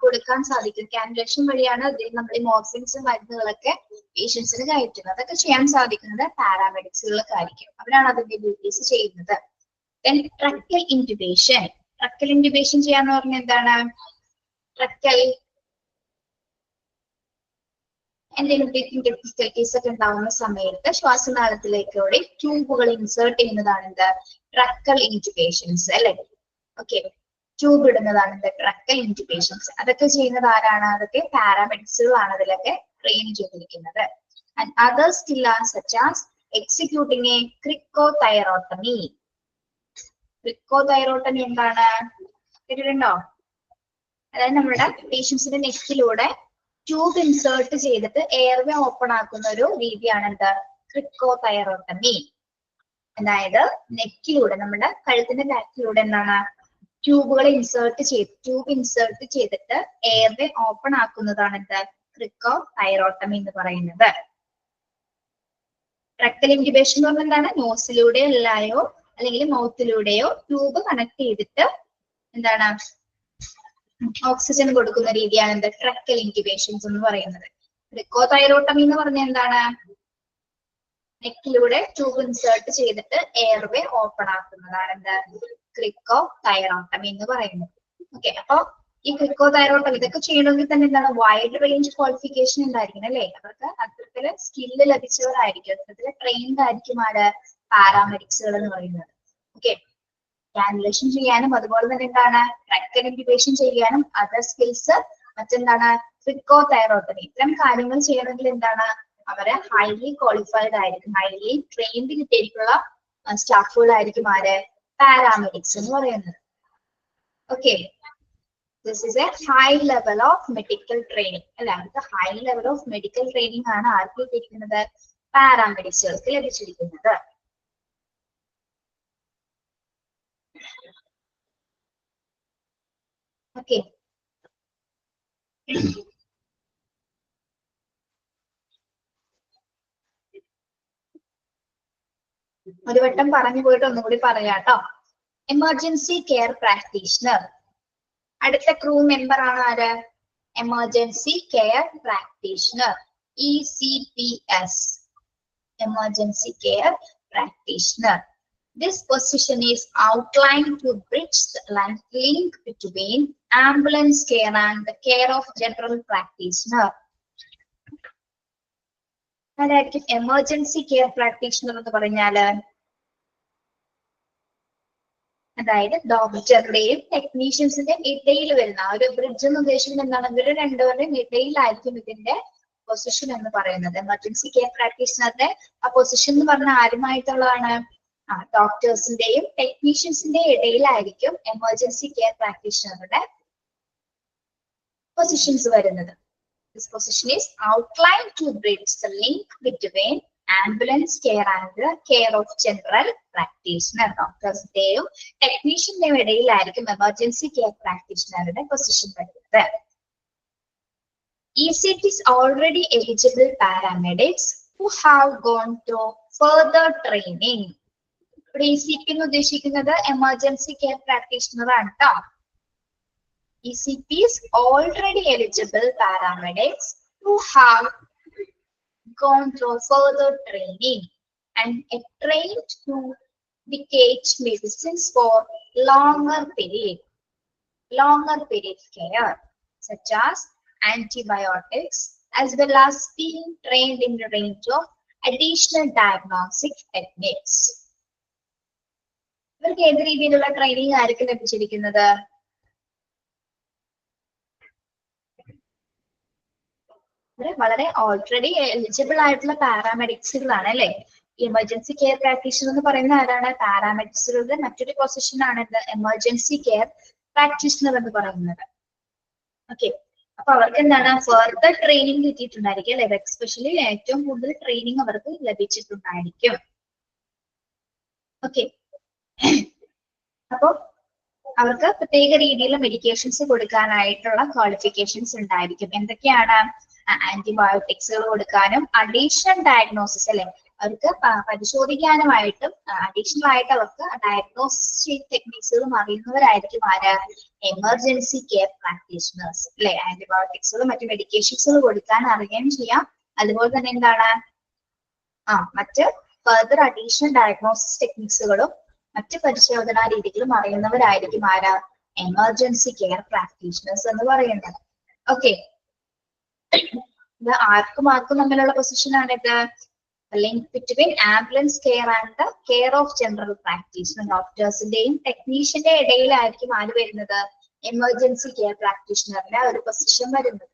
കൊടുക്കാൻ സാധിക്കും. കാനുലേഷൻ വഴിയാണ് നമ്മൾ ഈ മോർഫിൻസും മരുന്നുകളൊക്കെ പേഷ്യൻസിന് കയറ്റുന്നത്. അതൊക്കെ ചെയ്യാൻ സാധിക്കുന്നത് പാരാമെഡിക്സുകൾക്കായിരിക്കും. അവരാണ് അതിന്റെ ഡ്യൂട്ടീസ് ചെയ്യുന്നത്. ട്രക്കൽ ഇൻറ്റുബേഷൻ. ട്രക്കൽ ഇൻറ്റുബേഷൻ ചെയ്യാന്ന് പറഞ്ഞ എന്താണ്? ട്രക്കൽ എന്തെങ്കിലും ബ്രീത്തിങ് ഡിഫിക്കൽട്ടീസ് ഒക്കെ ഉണ്ടാവുന്ന സമയത്ത് ശ്വാസനാളത്തിലേക്കൂടെ ട്യൂബുകൾ ഇൻസേർട്ട് ചെയ്യുന്നതാണ് എന്ത്? ട്രക്കൽ ഇൻറ്റുബേഷൻസ് അല്ലെ? ഓക്കെ, ട്യൂബ് ഇടുന്നതാണ് എന്ത്? ട്രക്കൽ ഇൻറ്റുബേഷൻസ്. അതൊക്കെ ചെയ്യുന്നത് ആരാണ്? അതൊക്കെ പാരാമെഡിക്സുകളാണ് അതിലൊക്കെ ട്രെയിൻ ചെയ്തിരിക്കുന്നത്. And other skill are such as executing a cricothyrotomy. Cricothyrotomy എന്താണ്? കേട്ടിട്ടുണ്ടോ? അതായത് നമ്മുടെ പേഷ്യൻസിന്റെ നെക്കിലൂടെ ട്യൂബ് ഇൻസേർട്ട് ചെയ്തിട്ട് എയർവേ ഓപ്പൺ ആക്കുന്ന ഒരു രീതിയാണ് എന്ത്? ക്രിക്കോതൈറോട്ടമി. അതായത് നെക്കിലൂടെ, നമ്മുടെ കഴുത്തിന്റെ ബാക്കിലൂടെ എന്താണ്? ട്യൂബ് ഇൻസേർട്ട് ചെയ്തിട്ട് എയർവേ ഓപ്പൺ ആക്കുന്നതാണ് എന്ത്? ക്രിക്കോതൈറോട്ടമി എന്ന് പറയുന്നത്. ട്രക്കൽ ഇൻറ്റുബേഷൻ എന്ന് പറഞ്ഞാൽ എന്താണ്? നോസിലൂടെ അല്ലായോ അല്ലെങ്കിൽ മൗത്തിലൂടെയോ ട്യൂബ് കണക്ട് ചെയ്തിട്ട് എന്താണ്? ഓക്സിജൻ കൊടുക്കുന്ന രീതിയാണ് എന്ത്? ട്രക്കൽ ഇൻറ്റുബേഷൻസ് എന്ന് പറയുന്നത്. ക്രിക്കോതൈറോട്ടമി എന്ന് പറഞ്ഞാൽ എന്താണ്? നെക്കിലൂടെ ട്യൂബ് ഇൻസേർട്ട് ചെയ്തിട്ട് എയർവേ ഓപ്പൺ ആക്കുന്നതാണ് എന്ത്? ക്രിക്കോതൈറോട്ടമി എന്ന് പറയുന്നത്. ഓക്കെ, അപ്പൊ ഈ ക്രിക്കോതൈറോട്ടമി ഇതൊക്കെ ചെയ്യണമെങ്കിൽ തന്നെ എന്താണ്? വൈഡ് റേഞ്ച് ക്വാളിഫിക്കേഷൻ ഉണ്ടായിരിക്കണം അല്ലെ? അവർക്ക് അത്തരത്തില് സ്കില്ല് ലഭിച്ചവരായിരിക്കും, അത്തരത്തില് ട്രെയിൻഡ് ആയിരിക്കും ആര്? പാരാമെഡിക്സുകൾ എന്ന് പറയുന്നത്. ഓക്കെ, കാനുലേഷൻ ചെയ്യാനും അതുപോലെ തന്നെ എന്താണ്? ട്രക്കൽ ഇൻറ്റുബേഷൻ ചെയ്യാനും അതർ സ്കിൽസ്, മറ്റെന്താണ്? ക്രിക്കോതൈറോട്ടമി. ഇത്തരം കാര്യങ്ങൾ ചെയ്യണമെങ്കിൽ എന്താണ്? അവരെ ഹൈലി ക്വാളിഫൈഡ് ആയിരിക്കും, ഹൈലി ട്രെയിൻഡ് കിട്ടിയിട്ടുള്ള സ്റ്റാഫുകളായിരിക്കും ആര്? പാരാമെഡിക്സ് എന്ന് പറയുന്നത്. Okay, this is A high level of medical training അല്ലെ? അവർക്ക് high level of medical training ആണ് ആർക്ക് ലഭിക്കുന്നത്? പാരാമെഡിക്സുകൾക്ക് ലഭിച്ചിരിക്കുന്നത്. ഓക്കെ, ഒരു വട്ടം പറഞ്ഞു പോയിട്ട് ഒന്നുകൂടി പറയാട്ടോ. Emergency care practitioner. അടുത്ത ക്രൂ മെമ്പർ ആണ് ആര്? Emergency care practitioner, ECPS, emergency care practitioner. This position is outlined to bridge the link between ambulance care and the care of general practitioner. അതായിരിക്കും എമർജൻസി കെയർ പ്രാക്ടീഷണർ എന്ന് പറഞ്ഞാല്. അതായത് ഡോക്ടറുടെയും ടെക്നീഷ്യൻസിന്റെയും ഇടയിൽ വരുന്ന ഒരു ബ്രിഡ്ജ് എന്ന് ഉദ്ദേശിക്കുന്നത് എന്താണ്? ഇവര് രണ്ടുപേരുടെയും ഇടയിലായിരിക്കും ഇതിന്റെ പൊസിഷൻ എന്ന് പറയുന്നത്. എമർജൻസി കെയർ പ്രാക്ടീഷണറുടെ ആ പൊസിഷൻ എന്ന് പറഞ്ഞാൽ ആരുമായിട്ടുള്ളതാണ്? ഡോക്ടേഴ്സിന്റെയും ടെക്നീഷ്യൻസിന്റെയും ഇടയിലായിരിക്കും എമർജൻസി കെയർ പ്രാക്ടീഷണറുടെ പൊസിഷൻസ് വരുന്നത്. This position is outlined to bridge the link between ambulance care and the care of general practitioner. ഡോക്ടേഴ്സിന്റെയും ടെക്നീഷ്യന്റെയും ഇടയിലായിരിക്കും എമർജൻസി കെയർ പ്രാക്ടീഷണറുടെ പൊസിഷൻ വരുന്നത്. ECPs already eligible paramedics who have gone through further training. ഇവിടെ ECP എന്ന് ഉദ്ദേശിക്കുന്നത് emergency care practitioner ആണ് കേട്ടോ. ECPs already eligible paramedics who have gone through further training and are trained to dictate medicines for longer period care, such as antibiotics, as well as being trained in the range of additional diagnostic techniques. ഇവർക്ക് ഏത് രീതിയിലുള്ള training ആയിരിക്കും ലഭിച്ചിരിക്കുന്നത്? വളരെ already eligible ആയിട്ടുള്ള പാരാമെഡിക്സുകളാണ് അല്ലെ? Emergency care practitioner എന്ന് പറയുന്ന ആരാണ്? പാരാമെഡിക്സുകളുടെ മറ്റൊരു പൊസിഷൻ ആണ് എമർജൻസി കെയർ പ്രാക്ടീഷണർ എന്ന് പറയുന്നത്. ഓക്കെ, അപ്പൊ അവർക്ക് എന്താണ്? ഫർദർ ട്രെയിനിങ് കിട്ടിയിട്ടുണ്ടായിരിക്കും അല്ലെ? എസ്പെഷ്യലി ഏറ്റവും കൂടുതൽ ട്രെയിനിങ് അവർക്ക് ലഭിച്ചിട്ടുണ്ടായിരിക്കും. ഓക്കെ, അപ്പൊ അവർക്ക് പ്രത്യേക രീതിയിലുള്ള മെഡിക്കേഷൻസ് കൊടുക്കാനായിട്ടുള്ള ക്വാളിഫിക്കേഷൻസ് ഉണ്ടായിരിക്കും. എന്തൊക്കെയാണ്? ആന്റിബയോട്ടിക്സുകൾ കൊടുക്കാനും അഡീഷണൽ ഡയഗ്നോസിസ് അല്ലെ? അവർക്ക് പരിശോധിക്കാനുമായിട്ടും അഡീഷണൽ ആയിട്ട് അവർക്ക് ഡയഗ്നോസ്റ്റിക് ടെക്നിക്സുകളും അറിയുന്നവരായിരിക്കും ആര്, എമർജൻസി കെയർ പ്രാക്ടീഷണേഴ്സ് അല്ലെ. ആന്റിബയോട്ടിക്സുകളും മറ്റു മെഡിക്കേഷൻസുകൾ കൊടുക്കാൻ അറിയാൻ ചെയ്യാം. അതുപോലെ തന്നെ എന്താണ് മറ്റ് ഫർദർ അഡീഷണൽ ഡയഗ്നോസിസ് ടെക്നിക്സുകളും മറ്റ് പരിശോധനാ രീതികളും അറിയുന്നവരായിരിക്കും ആര്, എമർജൻസി കെയർ പ്രാക്ടീഷണേഴ്സ് എന്ന് പറയുന്നത്. ഓക്കെ, ഇത് ആർക്കും തമ്മിലുള്ള പൊസിഷൻ ആണിത്. Link between ambulance care and the care of general practitioner. ഡോക്ടേഴ്സിന്റെയും ടെക്നീഷ്യന്റെ ഇടയിലായിരിക്കും ആര് വരുന്നത്, എമർജൻസി കെയർ പ്രാക്ടീഷണറിന്റെ ഒരു പൊസിഷൻ വരുന്നത്.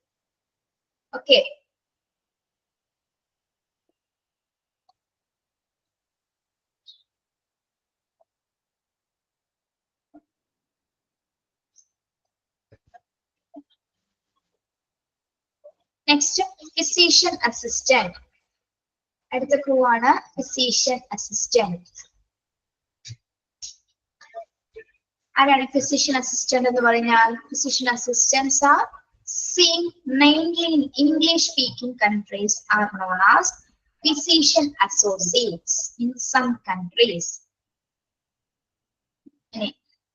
Okay, next physician assistant. അടുത്ത ക്രൂ ആണ് ഫിസിഷ്യൻ അസിസ്റ്റന്റ്. ആരാണ് ഫിസിഷ്യൻ അസിസ്റ്റന്റ് എന്ന് പറഞ്ഞാൽ? Physician assistants are seen mainly in English speaking countries are known as physician associates in some countries.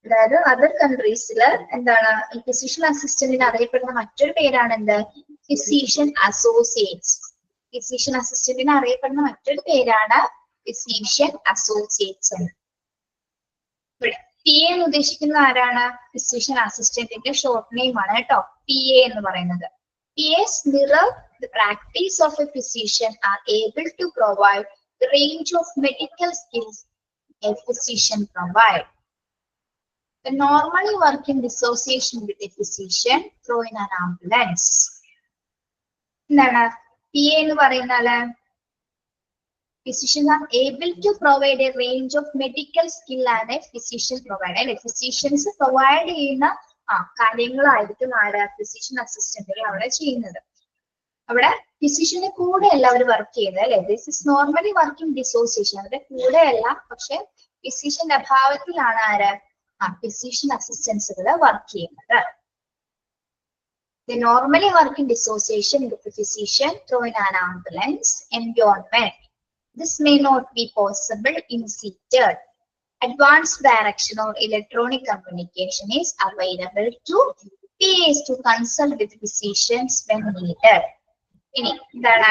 അതായത് അതർ കൺട്രീസില് എന്താണ് ഫിസിഷ്യൻ അസിസ്റ്റന്റിന് അറിയപ്പെടുന്ന മറ്റൊരു പേരാണ് എന്ത്, ഫിസിഷ്യൻ അസോസിയേറ്റ്സ്. ഫിസിഷ്യൻ അസിസ്റ്റന്റിന് അറിയപ്പെടുന്ന മറ്റൊരു പേരാണ് ഫിസിഷ്യൻ അസോസിയേറ്റ്സ്. പി എ എന്ന് ഉദ്ദേശിക്കുന്ന ആരാണ്? ഫിസിഷ്യൻ അസിസ്റ്റന്റിന്റെ ഷോർട്ട് നെയിം ആണ് കേട്ടോ, പി എ എന്ന് പറയുന്നത്. PAs mirror the practice of a physician, are able to provide the range of medical skills a physician provides. They normally work in association with a physician through in an ambulance. എന്താണ് P A എന്ന് പറയുന്നാല്? Physicians are able to provide a range of medical skill and a physician provide. അല്ലെ, physicians provide ചെയ്യുന്ന കാര്യങ്ങളായിരിക്കും ആര്, physician അസിസ്റ്റന്റുകൾ അവിടെ ചെയ്യുന്നത്. അവിടെ ഫിസിഷ്യന്റെ കൂടെ അല്ല അവർ വർക്ക് ചെയ്യുന്നത് അല്ലെ. This is normally working dissociation. അവരുടെ കൂടെ അല്ല, പക്ഷെ ഫിസിഷ്യന്റെ അഭാവത്തിലാണ് ആര്, ഫിസിഷ്യൻ അസിസ്റ്റൻസുകൾ വർക്ക് ചെയ്യുന്നത്. They normally work in dissociation with the physician through an ambulance environment. This may not be possible in seated. Advanced direction or electronic communication is available to PAs to consult with physicians when needed. ഇനി എന്താണ്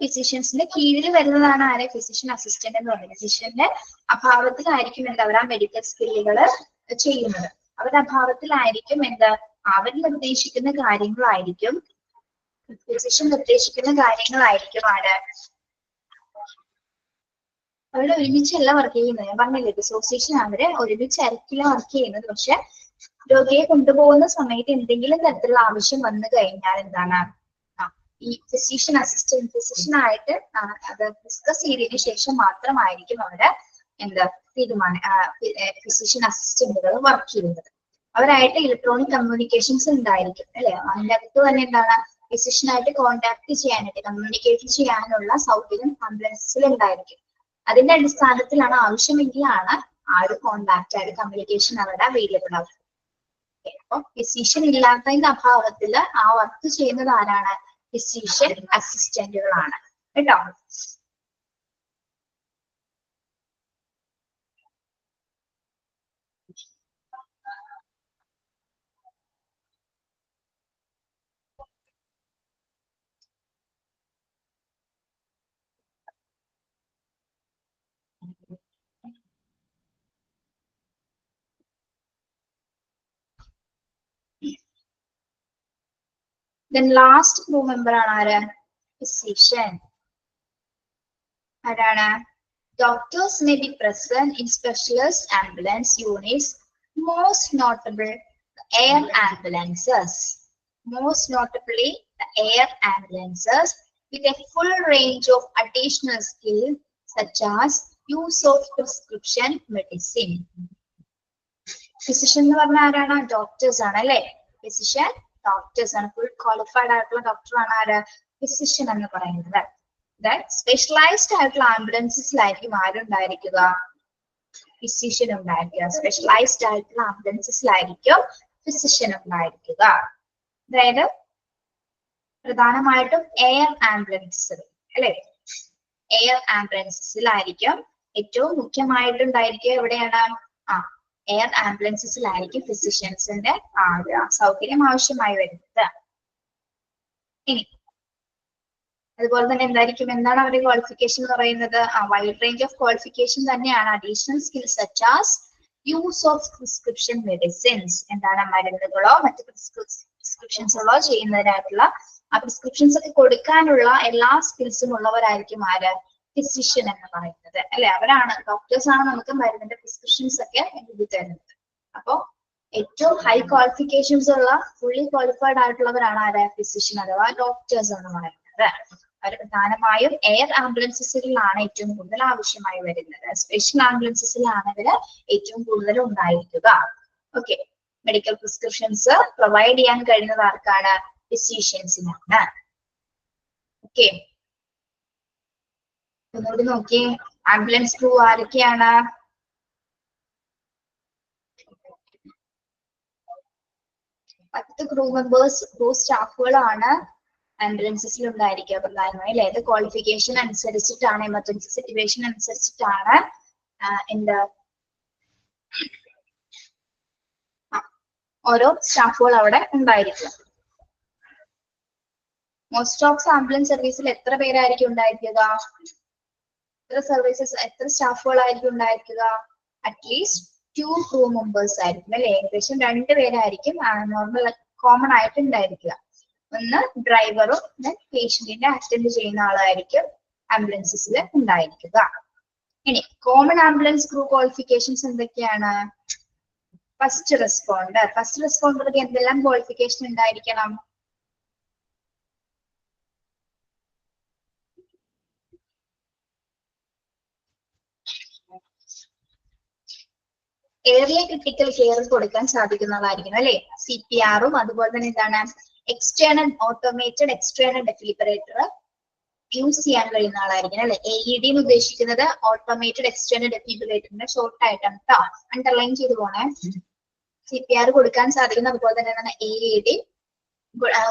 ഫിസിഷ്യൻസിന്റെ കീഴിൽ വരുന്നതാണ് ആരെ, physician assistant എന്ന് പറയുന്നത്. ഫിസിഷ്യന്റെ അഭാവത്തിലായിരിക്കും എന്താ അവർ ആ medical സ്കില്ലുകൾ ചെയ്യുന്നത്. അവരുടെ അഭാവത്തിലായിരിക്കും എന്താ അവർ നിർദ്ദേശിക്കുന്ന കാര്യങ്ങളായിരിക്കും, ഫിസിഷ്യൻ നിർദ്ദേശിക്കുന്ന കാര്യങ്ങളായിരിക്കും ആര്, അവരുടെ ഒരുമിച്ചല്ല വർക്ക് ചെയ്യുന്നത്. ഞാൻ പറഞ്ഞില്ലേ, ഡിസോസിയേഷൻ അവര് ഒരുമിച്ചായിരിക്കില്ല വർക്ക് ചെയ്യുന്നത്. പക്ഷെ രോഗിയെ കൊണ്ടുപോകുന്ന സമയത്ത് എന്തെങ്കിലും തരത്തിലുള്ള ആവശ്യം വന്നു കഴിഞ്ഞാൽ എന്താണ് ഈ ഫിസിഷ്യൻ അസിസ്റ്റന്റ് ഫിസിഷ്യനായിട്ട് അത് ഡിസ്കസ് ചെയ്തതിനു ശേഷം മാത്രമായിരിക്കും അവിടെ എന്താ ഫിസിഷ്യൻ അസിസ്റ്റന്റുകൾ വർക്ക് ചെയ്യുന്നത്. അവരായിട്ട് ഇലക്ട്രോണിക് കമ്മ്യൂണിക്കേഷൻസ് ഉണ്ടായിരിക്കും അല്ലെ. അതിന്റെ അകത്ത് തന്നെ എന്താണ് ഫിസിഷ്യനായിട്ട് കോണ്ടാക്ട് ചെയ്യാനായിട്ട് കമ്മ്യൂണിക്കേറ്റ് ചെയ്യാനുള്ള സൗകര്യം ആംബുലൻസിൽ ഉണ്ടായിരിക്കും. അതിന്റെ അടിസ്ഥാനത്തിലാണ് ആവശ്യമെങ്കിലാണ് ആ ഒരു കോണ്ടാക്ട് ആയിട്ട് കമ്മ്യൂണിക്കേഷൻ അവിടെ അവൈലബിൾ ആവും. അപ്പൊ ഫിസിഷ്യൻ ഇല്ലാത്തതിന്റെ അഭാവത്തില് ആ വർക്ക് ചെയ്യുന്നത് ആരാണ്, ഫിസിഷ്യൻ അസിസ്റ്റന്റുകളാണ് കേട്ടോ. Then last crew member ആണ് ആര്, physician. ആരാണ്? Doctors may be present in specialist ambulance units, most notable the air ambulances. Most notably the air ambulances with a full range of additional skills such as use of prescription medicine. Physician എന്ന് പറഞ്ഞാൽ ആരാണ്? Doctors ആണ് അല്ലെ. Physician doctors ആണ്, full qualified ആയിട്ടുള്ള doctor ആണ് ആര്, physician എന്ന് പറയുന്നത്. സ്പെഷ്യലൈസ്ഡ് ആയിട്ടുള്ള ആംബുലൻസിലായിരിക്കും ആരുണ്ടായിരിക്കുക, ഫിസിഷ്യൻ ഉണ്ടായിരിക്കുക. സ്പെഷ്യലൈസ്ഡ് ആയിട്ടുള്ള ആംബുലൻസിലായിരിക്കും ഫിസിഷ്യൻ ഉണ്ടായിരിക്കുക. അതായത് പ്രധാനമായിട്ടും എയർ ആംബുലൻസ് അല്ലെ, എയർ ആംബുലൻസിലായിരിക്കും ഏറ്റവും മുഖ്യമായിട്ടുണ്ടായിരിക്കുക. എവിടെയാണ്? എയർ ആംബുലൻസിലായിരിക്കും ഫിസിഷ്യൻസിന്റെ സൗകര്യം ആവശ്യമായി വരുന്നത്. ഇനി അതുപോലെ തന്നെ എന്തായിരിക്കും, എന്താണ് അവരുടെ ക്വാളിഫിക്കേഷൻ എന്ന് പറയുന്നത്? വൈഡ് റേഞ്ച് ഓഫ് ക്വാളിഫിക്കേഷൻ തന്നെയാണ്. Additional skills such as use of prescription medicines, എന്താണ് മരുന്നുകളോ മറ്റ് പ്രിസ്ക്രിപ്ഷൻസുകളോ ചെയ്യുന്നതിനായിട്ടുള്ള ആ പ്രിസ്ക്രിപ്ഷൻസ് ഒക്കെ കൊടുക്കാനുള്ള എല്ലാ സ്കിൽസും ഉള്ളവരായിരിക്കും ആര്? ഫിസിഷ്യൻ എന്ന് പറയുന്നത് അല്ലെ. അവരാണ്, ഡോക്ടേഴ്സ് ആണ് നമുക്ക് മരുന്നിന്റെ പ്രിസ്ക്രിപ്ഷൻസ് ഒക്കെ എഴുതി തരുന്നത്. അപ്പോ ഏറ്റവും ഹൈ ക്വാളിഫിക്കേഷൻസ് ഉള്ള ഫുള്ളി ക്വാളിഫൈഡ് ആയിട്ടുള്ളവരാണ് ആര്? ഫിസിഷ്യൻ അഥവാ ഡോക്ടേഴ്സ് എന്ന് പറയുന്നത്. അവർ പ്രധാനമായും എയർ ആംബുലൻസിലാണ് ഏറ്റവും കൂടുതൽ ആവശ്യമായി വരുന്നത്. സ്പെഷ്യൽ ആംബുലൻസിലാണെങ്കിൽ ഏറ്റവും കൂടുതൽ ഉണ്ടായിരിക്കുക. ഓക്കെ, മെഡിക്കൽ പ്രിസ്ക്രിപ്ഷൻസ് പ്രൊവൈഡ് ചെയ്യാൻ കഴിയുന്നത് ആർക്കാണ്? ഫിസിഷ്യൻസിനാണ്. ഓക്കെ, ഒന്നുകൂടി നോക്കി, ആംബുലൻസ് ക്രൂ ആരൊക്കെയാണ്? 10 ക്രൂ മെമ്പേഴ്സ്, ക്രൂ സ്റ്റാഫുകളാണ് ആംബുലൻസിൽ ഉണ്ടായിരിക്കുക പ്രധാനമായും. ഏത് ക്വാളിഫിക്കേഷൻ അനുസരിച്ചിട്ടാണ്, എമർജൻസി സിറ്റുവേഷൻ അനുസരിച്ചിട്ടാണ് എന്താ ഓരോ സ്റ്റാഫുകൾ അവിടെ ഉണ്ടായിരിക്കുക. മോസ്റ്റ് ഓഫ് ആംബുലൻസ് സർവീസിൽ എത്ര പേരായിരിക്കും ഉണ്ടായിരിക്കുക? എത്ര സ്റ്റാഫുകളായിരിക്കും ഉണ്ടായിരിക്കുക? അറ്റ്ലീസ്റ്റ് 2 ക്രൂ മെമ്പേഴ്സ് ആയിരിക്കും അല്ലെ. ഏകദേശം 2 പേരായിരിക്കും നോർമൽ കോമൺ ആയിട്ട് ഉണ്ടായിരിക്കുക. ഒന്ന് ഡ്രൈവറും പേഷ്യന്റിനെ അറ്റൻഡ് ചെയ്യുന്ന ആളായിരിക്കും ആംബുലൻസിൽ ഉണ്ടായിരിക്കുക. ഇനി കോമൺ ആംബുലൻസ് ക്രൂ ക്വാളിഫിക്കേഷൻസ് എന്തൊക്കെയാണ്? ഫസ്റ്റ് റെസ്പോണ്ടർക്ക് എന്തെല്ലാം ക്വാളിഫിക്കേഷൻ ഉണ്ടായിരിക്കണം? ഏറിയ ക്രിട്ടിക്കൽ കെയർ കൊടുക്കാൻ സാധിക്കുന്നതായിരിക്കണം അല്ലെ. CPR-ഉം അതുപോലെ തന്നെ എന്താണ് external automated external defibrillator use ചെയ്യാൻ കഴിയുന്ന ആളായിരിക്കണം അല്ലെ. AED എന്ന് ഉദ്ദേശിക്കുന്നത് ഓട്ടോമേറ്റഡ് എക്സ്റ്റേണൽ ഡെഫിബ്രിലേറ്ററിന്റെ ഷോർട്ട് ആയിട്ടാണ് കേട്ടോ, അണ്ടർലൈൻ ചെയ്ത് പോണേ. CPR കൊടുക്കാൻ സാധിക്കുന്ന, അതുപോലെ തന്നെ എന്താണ് AED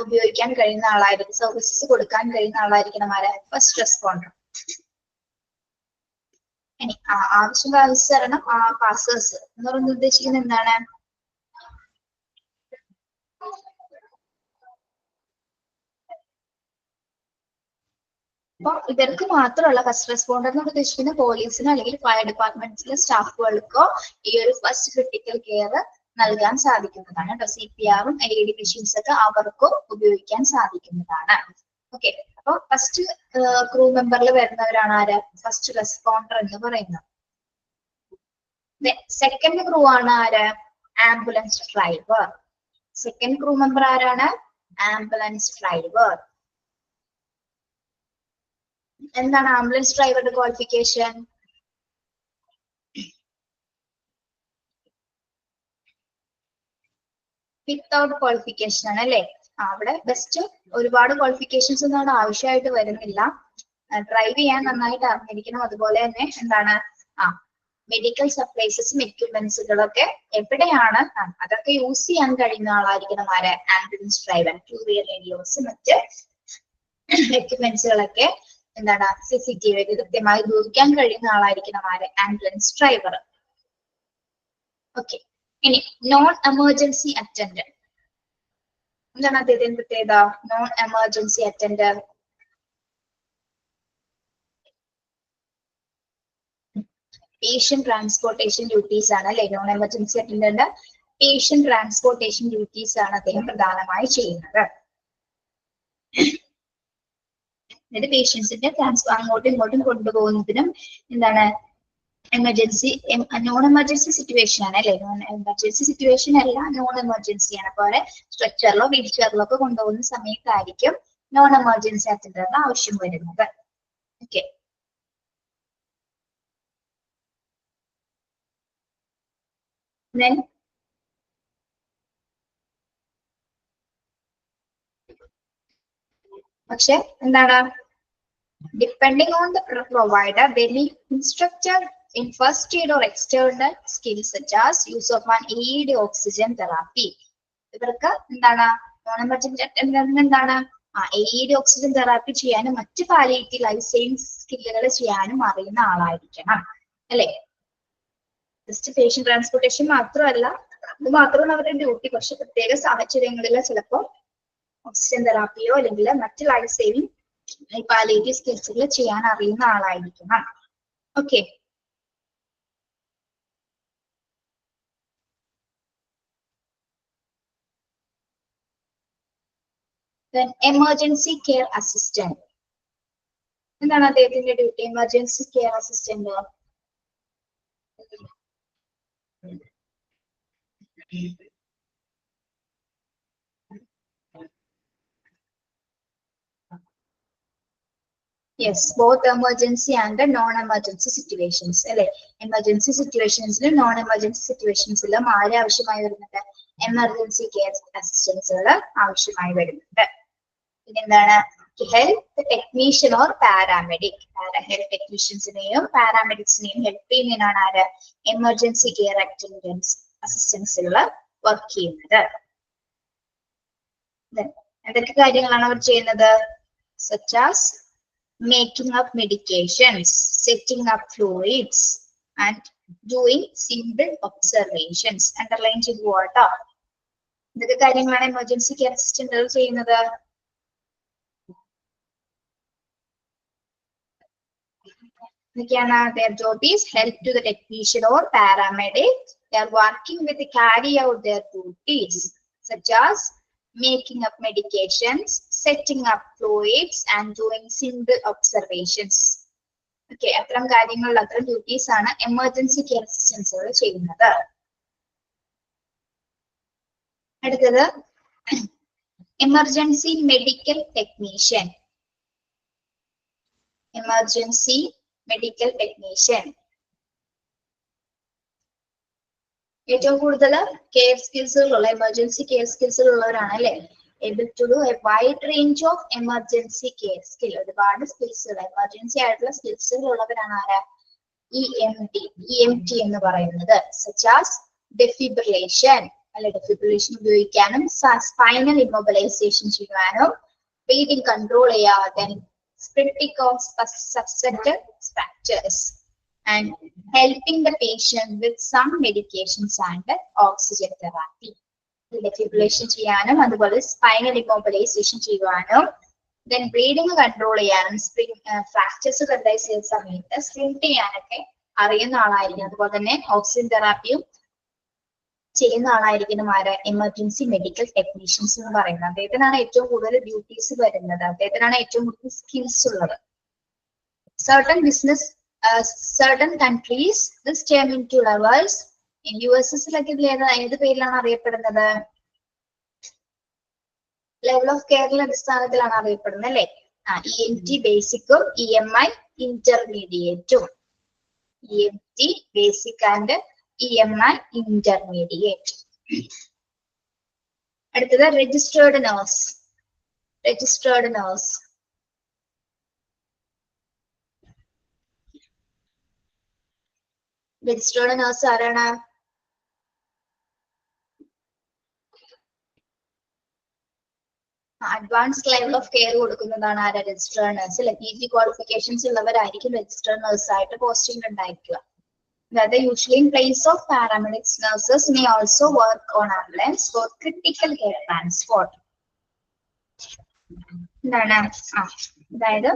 ഉപയോഗിക്കാൻ കഴിയുന്ന ആളായിരിക്കും, സർവീസസ് കൊടുക്കാൻ കഴിയുന്ന ആളായിരിക്കണം ആര്? First responder. ഇനി ആവശ്യാനുസരണം പാസേഴ്സ് എന്ന് പറയുന്നത് ഉദ്ദേശിക്കുന്നത് എന്താണ്? അപ്പൊ ഇവർക്ക് മാത്രമല്ല, ഫസ്റ്റ് റെസ്പോണ്ടർ എന്ന് ഉദ്ദേശിക്കുന്ന പോലീസിനോ അല്ലെങ്കിൽ ഫയർ ഡിപ്പാർട്ട്മെന്റ്സിലെ സ്റ്റാഫുകൾക്കോ ഈ ഒരു ഫസ്റ്റ് ക്രിട്ടിക്കൽ കെയർ നൽകാൻ സാധിക്കുന്നതാണ് കേട്ടോ. CPR-ഉം AED മെഷീൻസ് ഒക്കെ അവർക്കും ഉപയോഗിക്കാൻ സാധിക്കുന്നതാണ്. ഓക്കെ, അപ്പൊ ഫസ്റ്റ് ക്രൂ മെമ്പറിൽ വരുന്നവരാണ് ആര്? ഫസ്റ്റ് റെസ്പോണ്ടർ എന്ന് പറയുന്നത്. സെക്കൻഡ് ക്രൂ ആണ് ആര്? Ambulance driver. Second crew member ആരാണ്? Ambulance driver. എന്താണ് ആംബുലൻസ് ഡ്രൈവറുടെ ക്വാളിഫിക്കേഷൻ? വിത്തൗട്ട് ക്വാളിഫിക്കേഷൻ ആണ് അല്ലെ. അവിടെ ബെസ്റ്റ് ഒരുപാട് ക്വാളിഫിക്കേഷൻസ് ഒന്നും ആവശ്യമായിട്ട് വരുന്നില്ല. ഡ്രൈവ് ചെയ്യാൻ നന്നായിട്ട് അറിഞ്ഞിരിക്കണം. അതുപോലെ തന്നെ എന്താണ് മെഡിക്കൽ സപ്ലൈസസും എക്യുപ്മെന്റ്സുകളൊക്കെ എവിടെയാണ് അതൊക്കെ യൂസ് ചെയ്യാൻ കഴിയുന്ന ആളായിരിക്കണം ആര്? Ambulance driver. 2 വീലർ റേഡിയോസ് മറ്റ് എക്യുപ്മെന്റ്സുകളൊക്കെ എന്താണ് CCTV കൃത്യമായി ഉപയോഗിക്കാൻ കഴിയുന്ന ആളായിരിക്കണം ആര്? Ambulance driver. ഓക്കെ, ഇനി നോൺ എമർജൻസി അറ്റൻഡന്റ്. എന്താണ് അദ്ദേഹത്തിന്റെ പ്രത്യേകത? Non emergency attendant patient transportation duties ആണ് അല്ലെ. Non emergency attendant patient transportation duties ആണ് അദ്ദേഹം പ്രധാനമായി ചെയ്യുന്നത്. അതായത് പേഷ്യൻസിന്റെ അങ്ങോട്ടും ഇങ്ങോട്ടും കൊണ്ടുപോകുന്നതിനും എന്താണ് എമർജൻസി, നോൺ എമർജൻസി സിറ്റുവേഷൻ ആണ് അല്ലെ. നോൺ എമർജൻസി സിറ്റുവേഷൻ അല്ല, നോൺ എമർജൻസി ആണ്. പോലെ സ്ട്രെച്ചറിലോ വീൽ ചെയറിലോ ഒക്കെ കൊണ്ടുപോകുന്ന സമയത്തായിരിക്കും നോൺ എമർജൻസി അറ്റൻഡറിന്റെ ആവശ്യം വരുന്നത്. ഓക്കെ, പക്ഷെ എന്താണ് depending on the provider, they need instructor in first aid or external skills such as use of an AED oxygen therapy. ഇവർക്ക് എന്താണ് നോൺ എമർജൻസി അറ്റൻഡന്റ് എന്താണ് എയ്ഡ് ഓക്സിജൻ തെറാപ്പി ചെയ്യാനും മറ്റ് പാലിയേറ്റീവ് ലൈഫ് സേവിങ് സ്കില്ലുകൾ ചെയ്യാനും അറിയുന്ന ആളായിരിക്കണം അല്ലെ. ജസ്റ്റ് പേഷ്യന്റ് ട്രാൻസ്പോർട്ടേഷൻ മാത്രമല്ല, അത് മാത്രമാണ് അവരുടെ ഡ്യൂട്ടി. പക്ഷെ പ്രത്യേക സാഹചര്യങ്ങളിൽ ചിലപ്പോൾ ഓക്സിജൻ തെറാപ്പിയോ അല്ലെങ്കിൽ മറ്റ് ലൈഫ് സേവിങ് പാലിയേറ്റീവ് സ്കിൽസുകൾ ചെയ്യാൻ അറിയുന്ന ആളായിരിക്കണം. ഓക്കെ. Emergency care assistant. എന്താണ് അദ്ദേഹത്തിന്റെ duty? Emergency care assistant yes, both emergency and non emergency situations അല്ലെ. എമർജൻസി സിറ്റുവേഷൻസിലും നോൺ എമർജൻസി സിറ്റുവേഷൻസിലും ആരെ ആവശ്യമായി വരുന്നുണ്ട്? എമർജൻസി കെയർ അസിസ്റ്റൻസുകൾ ആവശ്യമായി വരുന്നുണ്ട്. പിന്നെന്താണ്? Health technician or paramedic. Health ടെക്നീഷ്യൻസിനെയും പാരാമെഡിക്സിനെയും ഹെൽപ്പ് ചെയ്യുന്നതിനാണ് ആര്? എമർജൻസി കെയർ അറ്റൻഡൻസ് അസിസ്റ്റൻസുകൾ വർക്ക് ചെയ്യുന്നത്. എന്തൊക്കെ കാര്യങ്ങളാണ് അവർ ചെയ്യുന്നത്? Such as making up medications, setting up fluids, and doing simple observations. Underline ചെയ്തു പോട്ടോ. ഇതൊക്കെ കാര്യങ്ങളാണ് എമർജൻസി കെയർ അസിസ്റ്റന്റുകൾ ചെയ്യുന്നത്. Their job is help to the technician or paramedic. They are working with to carry out their duties, such as making up medications, setting up fluids, and doing simple observations. Okay, അത്തരം കാര്യങ്ങളിൽ അത്തരം duties ആണ് emergency care അസിസ്റ്റൻസുകൾ ചെയ്യുന്നത്. അടുത്തത് emergency medical technician. Emergency medical technician ഏറ്റവും കൂടുതൽ care സ്കിൽസുകളുള്ള എമർജൻസി കെയർ സ്കിൽസുകളുള്ളവരാണ് അല്ലെ. Able to do a wide range of emergency care skill. ഒരുപാട് സ്കിൽസുകൾ, എമർജൻസി ആയിട്ടുള്ള സ്കിൽസുകൾ ഉള്ളവരാണ് ആരാ? EMT എന്ന് പറയുന്നത്. സച്ച് ആസ് ഡെഫിബ്രിലേഷൻ അല്ലെ, ഡെഫിബ്രിലേഷൻ ഉപയോഗിക്കാനും സ്പൈനൽ ഇമ്മൊബിലൈസേഷൻ ചെയ്യാനും ബ്രീതിങ് കൺട്രോൾ ചെയ്യാതെ spreading of susceptible fractures and helping the patient with some medications and oxygen therapy. Defibrillation ചെയ്യാനും അതുപോലെ സ്പൈനൽ ഇമ്മൊബിലൈസേഷൻ ചെയ്യാനും then bleeding control ചെയ്യാനും fractures കണ്ടായി ചെയ്യുന്ന സമയത്ത് സ്പ്രിന്റ് ചെയ്യാനൊക്കെ അറിയുന്ന ആളായിരിക്കും. അതുപോലെ തന്നെ ഓക്സിജൻ തെറാപ്പിയും ചെയ്യുന്ന ആളായിരിക്കണം ആര്? എമർജൻസി മെഡിക്കൽ ടെക്നീഷ്യൻസ് എന്ന് പറയുന്നത്. അദ്ദേഹത്തിനാണ് ഏറ്റവും കൂടുതൽ ഡ്യൂട്ടീസ് വരുന്നത്, അദ്ദേഹത്തിനാണ് ഏറ്റവും കൂടുതൽ സ്കിൽസ് ഉള്ളത്. certain countries this term into levels. in USSലൊക്കെ ഏത് പേരിലാണ് അറിയപ്പെടുന്നത്? ലെവൽ ഓഫ് കെയറിന്റെ അടിസ്ഥാനത്തിലാണ് അറിയപ്പെടുന്നത് അല്ലെ. EMT ബേസിക്കും EMI ഇന്റർമീഡിയറ്റും. EMT basic and EMI intermediate. അടുത്തത് registered nurse. Registered nurse registered nurse ആരാണ്? അഡ്വാൻസ്ഡ് ലെവൽ ഓഫ് കെയർ കൊടുക്കുന്നതാണ് ആരാ? രജിസ്റ്റേർഡ് നഴ്സ് അല്ലെ. PG ക്വാളിഫിക്കേഷൻസ് ഉള്ളവരായിരിക്കും രജിസ്റ്റേർഡ് നഴ്സ് ആയിട്ട് പോസ്റ്റിംഗ് ഉണ്ടായിരിക്കുക. That usually in place of paramedics, nurses may also work on ambulance for critical care transport. അതായത്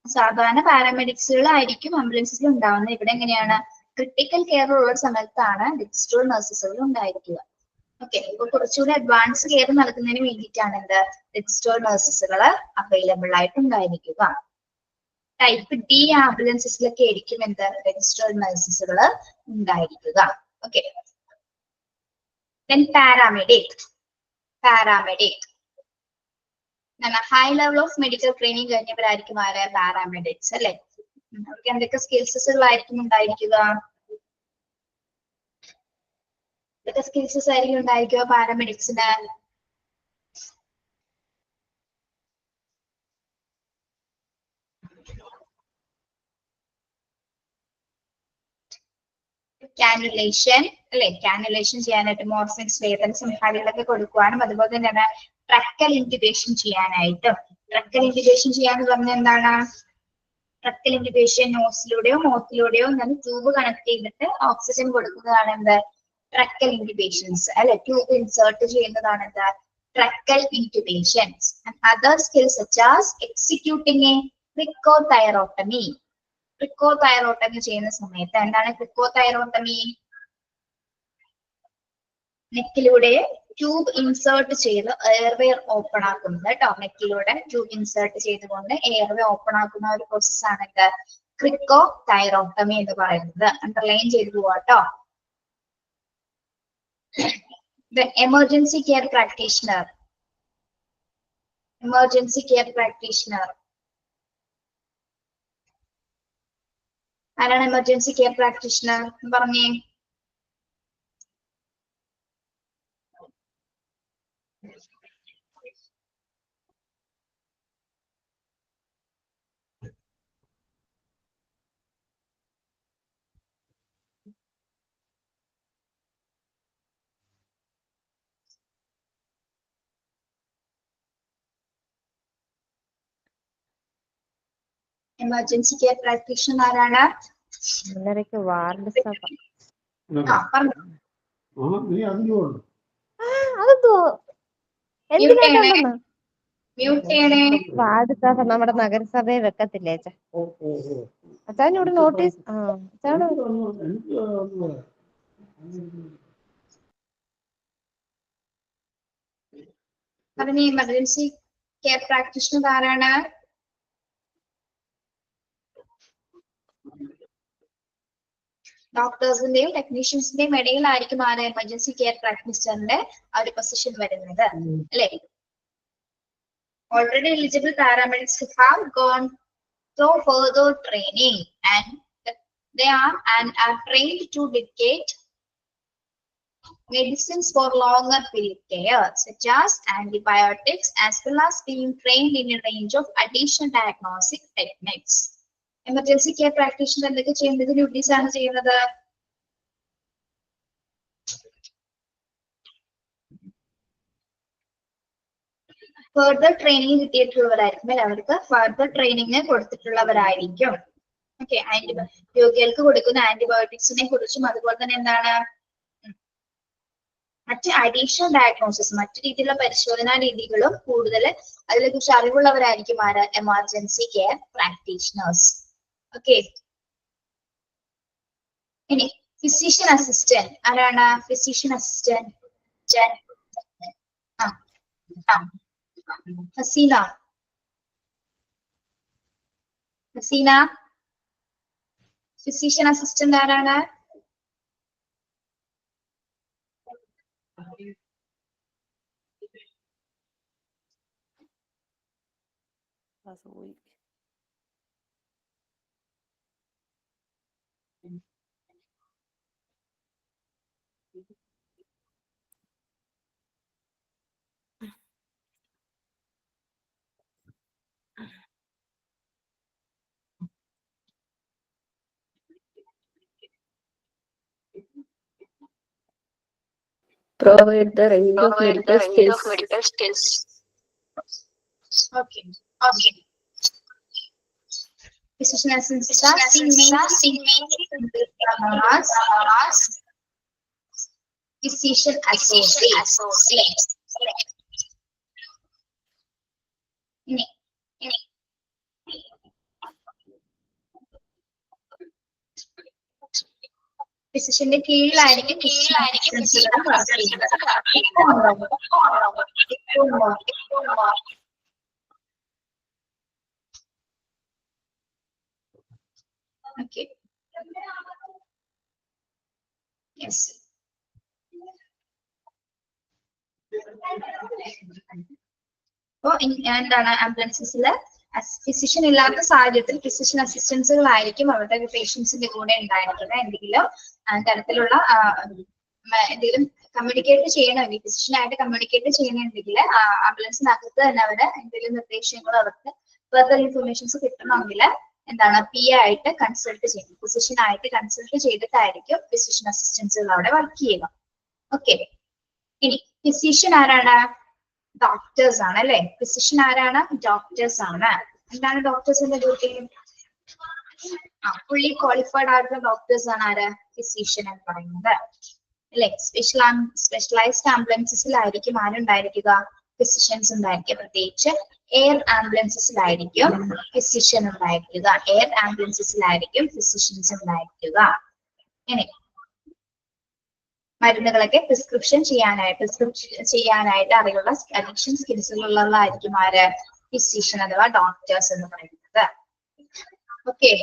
സാധാരണ പാരാമെഡിക്സുകളായിരിക്കും ആംബുലൻസിൽ ഉണ്ടാവുന്നത്. ഇവിടെ എങ്ങനെയാണ്? ക്രിട്ടിക്കൽ കെയർ ഉള്ള സമയത്താണ് രജിസ്റ്റേർഡ് നഴ്സസുകൾ ഉണ്ടായിരിക്കുക. ഓക്കെ, ഇപ്പൊ കുറച്ചുകൂടി അഡ്വാൻസ് കെയർ നൽകുന്നതിന് വേണ്ടിയിട്ടാണ് എന്ത്? രജിസ്റ്റേർഡ് നഴ്സസുകൾ അവൈലബിൾ ആയിട്ടുണ്ടായിരിക്കുക. ടൈപ്പ് D ആംബുലൻസിലൊക്കെ ആയിരിക്കും എന്ത്? രജിസ്റ്റേർഡ് നഴ്സസുകൾ ഉണ്ടായിരിക്കുക. Okay, paramedic. Paramedic high level of medical training കഴിഞ്ഞവരായിരിക്കും ആര്? പാരാമെഡിക്സ് അല്ലെ. അവർക്ക് എന്തൊക്കെ സ്കിൽസുകളായിരിക്കും ഉണ്ടായിരിക്കുക? എന്തൊക്കെ സ്കിൽസസ് ആയിരിക്കും ഉണ്ടായിരിക്കുക പാരാമെഡിക്സിന്? കാനുലേഷൻ അല്ലെ. കാനുലേഷൻ ചെയ്യാനായിട്ട് മോർഫിൻസ് വേദൻസും ഹൈലൊക്കെ കൊടുക്കുവാനും അതുപോലെ തന്നെ ട്രക്കൽ ഇൻറ്റുബേഷൻ ചെയ്യാനായിട്ടും. ട്രക്കൽ ഇൻറ്റുബേഷൻ ചെയ്യാന്ന് പറഞ്ഞാൽ എന്താണ്? ട്രക്കൽ ഇൻറ്റുബേഷൻ നോസിലൂടെയോ മൗത്തിലൂടെയോ ഞാൻ ട്യൂബ് കണക്ട് ചെയ്തിട്ട് ഓക്സിജൻ കൊടുക്കുന്നതാണ് എന്ത്? ട്രക്കൽ ഇൻറ്റുബേഷൻസ് അല്ലെ. ട്യൂബ് ഇൻസേർട്ട് ചെയ്യുന്നതാണ് എന്ത്? Tracheal intubations. Other skills such as executing a cricothyrotomy. Cricothyrotomy ചെയ്യുന്ന സമയത്ത് എന്താണ് ക്രിക്കോതൈറോട്ടമി? നെക്കിലൂടെ ട്യൂബ് ഇൻസേർട്ട് ചെയ്ത് എയർവേ ഓപ്പൺ ആക്കുന്നത് കേട്ടോ. നെക്കിലൂടെ ട്യൂബ് ഇൻസേർട്ട് ചെയ്തുകൊണ്ട് എയർവേ ഓപ്പൺ ആക്കുന്ന ഒരു പ്രോസസ് ആണ് ക്രിക്കോതൈറോട്ടമി എന്ന് പറയുന്നത്. അണ്ടർലൈൻ ചെയ്തു പോവാട്ടോ. The emergency care practitioner. Emergency care practitioner. ആരാണ് എമർജൻസി കെയർ പ്രാക്ടീഷണർ? പറഞ്ഞേ. എമർജൻസി കെയർ പ്രാക്ടീഷണർ ആരാണ്? വാർഡ് സഭ. വാർഡ് സഭ നമ്മുടെ നഗരസഭയെ വെക്കത്തില്ലേ അച്ഛാ? അച്ഛൻ ഇവിടെ നോട്ടീസ് പറഞ്ഞ എമർജൻസി കെയർ പ്രാക്ടീഷണർ ആരാണ്? ഡോക്ടേഴ്സിന്റെയും ടെക്നീഷ്യൻസിന്റെയും ഇടയിലായിരിക്കും ആര് എമർജൻസി കെയർ പ്രാക്ടീഷണറിന്റെ ആ ഒരു പൊസിഷൻ വരുന്നത് അല്ലെ. Already eligible paramedics have gone through further training and they are trained to dictate medicines for longer period care such as antibiotics as well as being trained in a range of additional diagnostic techniques. Emergency care practitioner എന്തൊക്കെ ചെയ്യുന്നത് duties ആണ് ചെയ്യുന്നത്? Further training കിട്ടിയിട്ടുള്ളവരായിരിക്കും അല്ലെ. അവർക്ക് further training കൊടുത്തിട്ടുള്ളവരായിരിക്കും. Okay. രോഗികൾക്ക് കൊടുക്കുന്ന ആന്റിബയോട്ടിക്സിനെ കുറിച്ചും അതുപോലെ തന്നെ എന്താണ് മറ്റ് അഡീഷണൽ ഡയഗ്നോസിസ്, മറ്റു രീതിയിലുള്ള പരിശോധനാ രീതികളും കൂടുതൽ അതിനെ കുറിച്ച് അറിവുള്ളവരായിരിക്കും ആര്? Emergency care practitioners. ഓക്കെ. ഇനി ഫിസിഷ്യൻ അസിസ്റ്റന്റ് ആരാണ്? Physician assistant Haseena. Haseena physician assistant ആരാണ്? Provide the range of medical skills. Okay. Okay. Physician assistant physician associate. ഫിസിഷ്യന്റെ കീഴിലായിരിക്കും ഓക്കെ. യെസ്. അപ്പോ എന്താണ് ആംബുലൻസില് ഫിസിഷ്യൻ ഇല്ലാത്ത സാഹചര്യത്തിൽ ഫിസിഷ്യൻ അസിസ്റ്റൻസുകളായിരിക്കും അവരുടെ പേഷ്യൻസിന്റെ കൂടെ ഉണ്ടായിരിക്കുന്നത്. എന്തെങ്കിലും തരത്തിലുള്ള എന്തെങ്കിലും കമ്മ്യൂണിക്കേറ്റ് ചെയ്യണമെങ്കിൽ ഫിസിഷ്യനായിട്ട് കമ്മ്യൂണിക്കേറ്റ് ചെയ്യണമെങ്കിൽ ആംബുലൻസിനകത്ത് തന്നെ അവര് എന്തെങ്കിലും നിർദ്ദേശങ്ങൾ അവർക്ക് ഫർദർ ഇൻഫർമേഷൻസ് കിട്ടണമെങ്കിൽ എന്താണ് പി ആയിട്ട് കൺസൾട്ട് ചെയ്യും. ഫിസിഷ്യൻ ആയിട്ട് കൺസൾട്ട് ചെയ്തിട്ടായിരിക്കും ഫിസിഷ്യൻ അസിസ്റ്റൻസുകൾ അവിടെ വർക്ക് ചെയ്യുക. ഓക്കെ. ഇനി ഫിസിഷ്യൻ ആരാണ്? ഡോക്ടേഴ്സ് ആണ് അല്ലെ. ഫിസിഷ്യൻ ആരാണ്? ഡോക്ടേഴ്സ് ആണ്. എന്താണ് ഡോക്ടേഴ്സിന്റെ ഡ്യൂട്ടി? ഫുള്ളി ക്വാളിഫൈഡ് ആയിട്ടുള്ള ഡോക്ടേഴ്സ് ആണ് ആര്? ഫിസിഷ്യൻ എന്ന് പറയുന്നത് അല്ലെ. സ്പെഷ്യലൈസ്ഡ് ആംബുലൻസിലായിരിക്കും ആരുണ്ടായിരിക്കുക? ഫിസിഷ്യൻസ് ഉണ്ടായിരിക്കുക. പ്രത്യേകിച്ച് എയർ ആംബുലൻസിലായിരിക്കും ഫിസിഷ്യൻ ഉണ്ടായിരിക്കുക. എയർ ആംബുലൻസിലായിരിക്കും ഫിസിഷ്യൻസ് ഉണ്ടായിരിക്കുക. ഇനി മരുന്നുകളൊക്കെ പ്രിസ്ക്രിപ്ഷൻ ചെയ്യാനായിട്ട് അറിയുള്ള അഡിക്ഷൻ സ്കിൽസുകളുള്ളതായിരിക്കും ആര്? ഫിസിഷ്യൻ അഥവാ ഡോക്ടേഴ്സ് എന്ന് പറയുന്നത്. ഓക്കെ,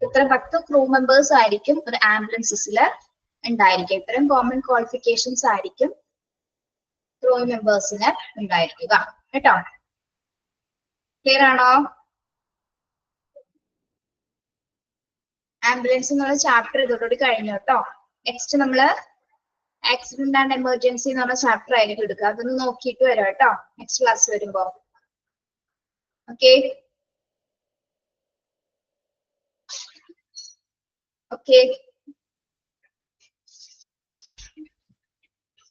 ഇത്ര 10 ക്രൂ മെമ്പേഴ്സ് ആയിരിക്കും ഒരു ആംബുലൻസിൽ ഉണ്ടായിരിക്കുക. ഇത്തരം കോമൺ ക്വാളിഫിക്കേഷൻസ് ആയിരിക്കും ക്രൂ മെമ്പേഴ്സിന് ഉണ്ടായിരിക്കുക കേട്ടോ. ക്ലിയർ ആണോ? ആംബുലൻസ് എന്നുള്ള ചാപ്റ്റർ ഇതോടുകൂടി കഴിഞ്ഞു കേട്ടോ. നെക്സ്റ്റ് നമ്മള് ആക്സിഡന്റ് ആൻഡ് എമർജൻസി എന്ന് പറഞ്ഞ ചാപ്റ്റർ ആയിരിക്കും എടുക്കുക. അതൊന്ന് നോക്കിയിട്ട് വരാം കേട്ടോ നെക്സ്റ്റ് ക്ലാസ് വരുമ്പോ. ഓക്കെ ഓക്കെ,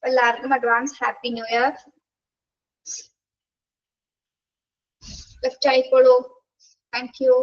എല്ലാവർക്കും advance happy new year. Left ആയിക്കോളൂ. Thank U.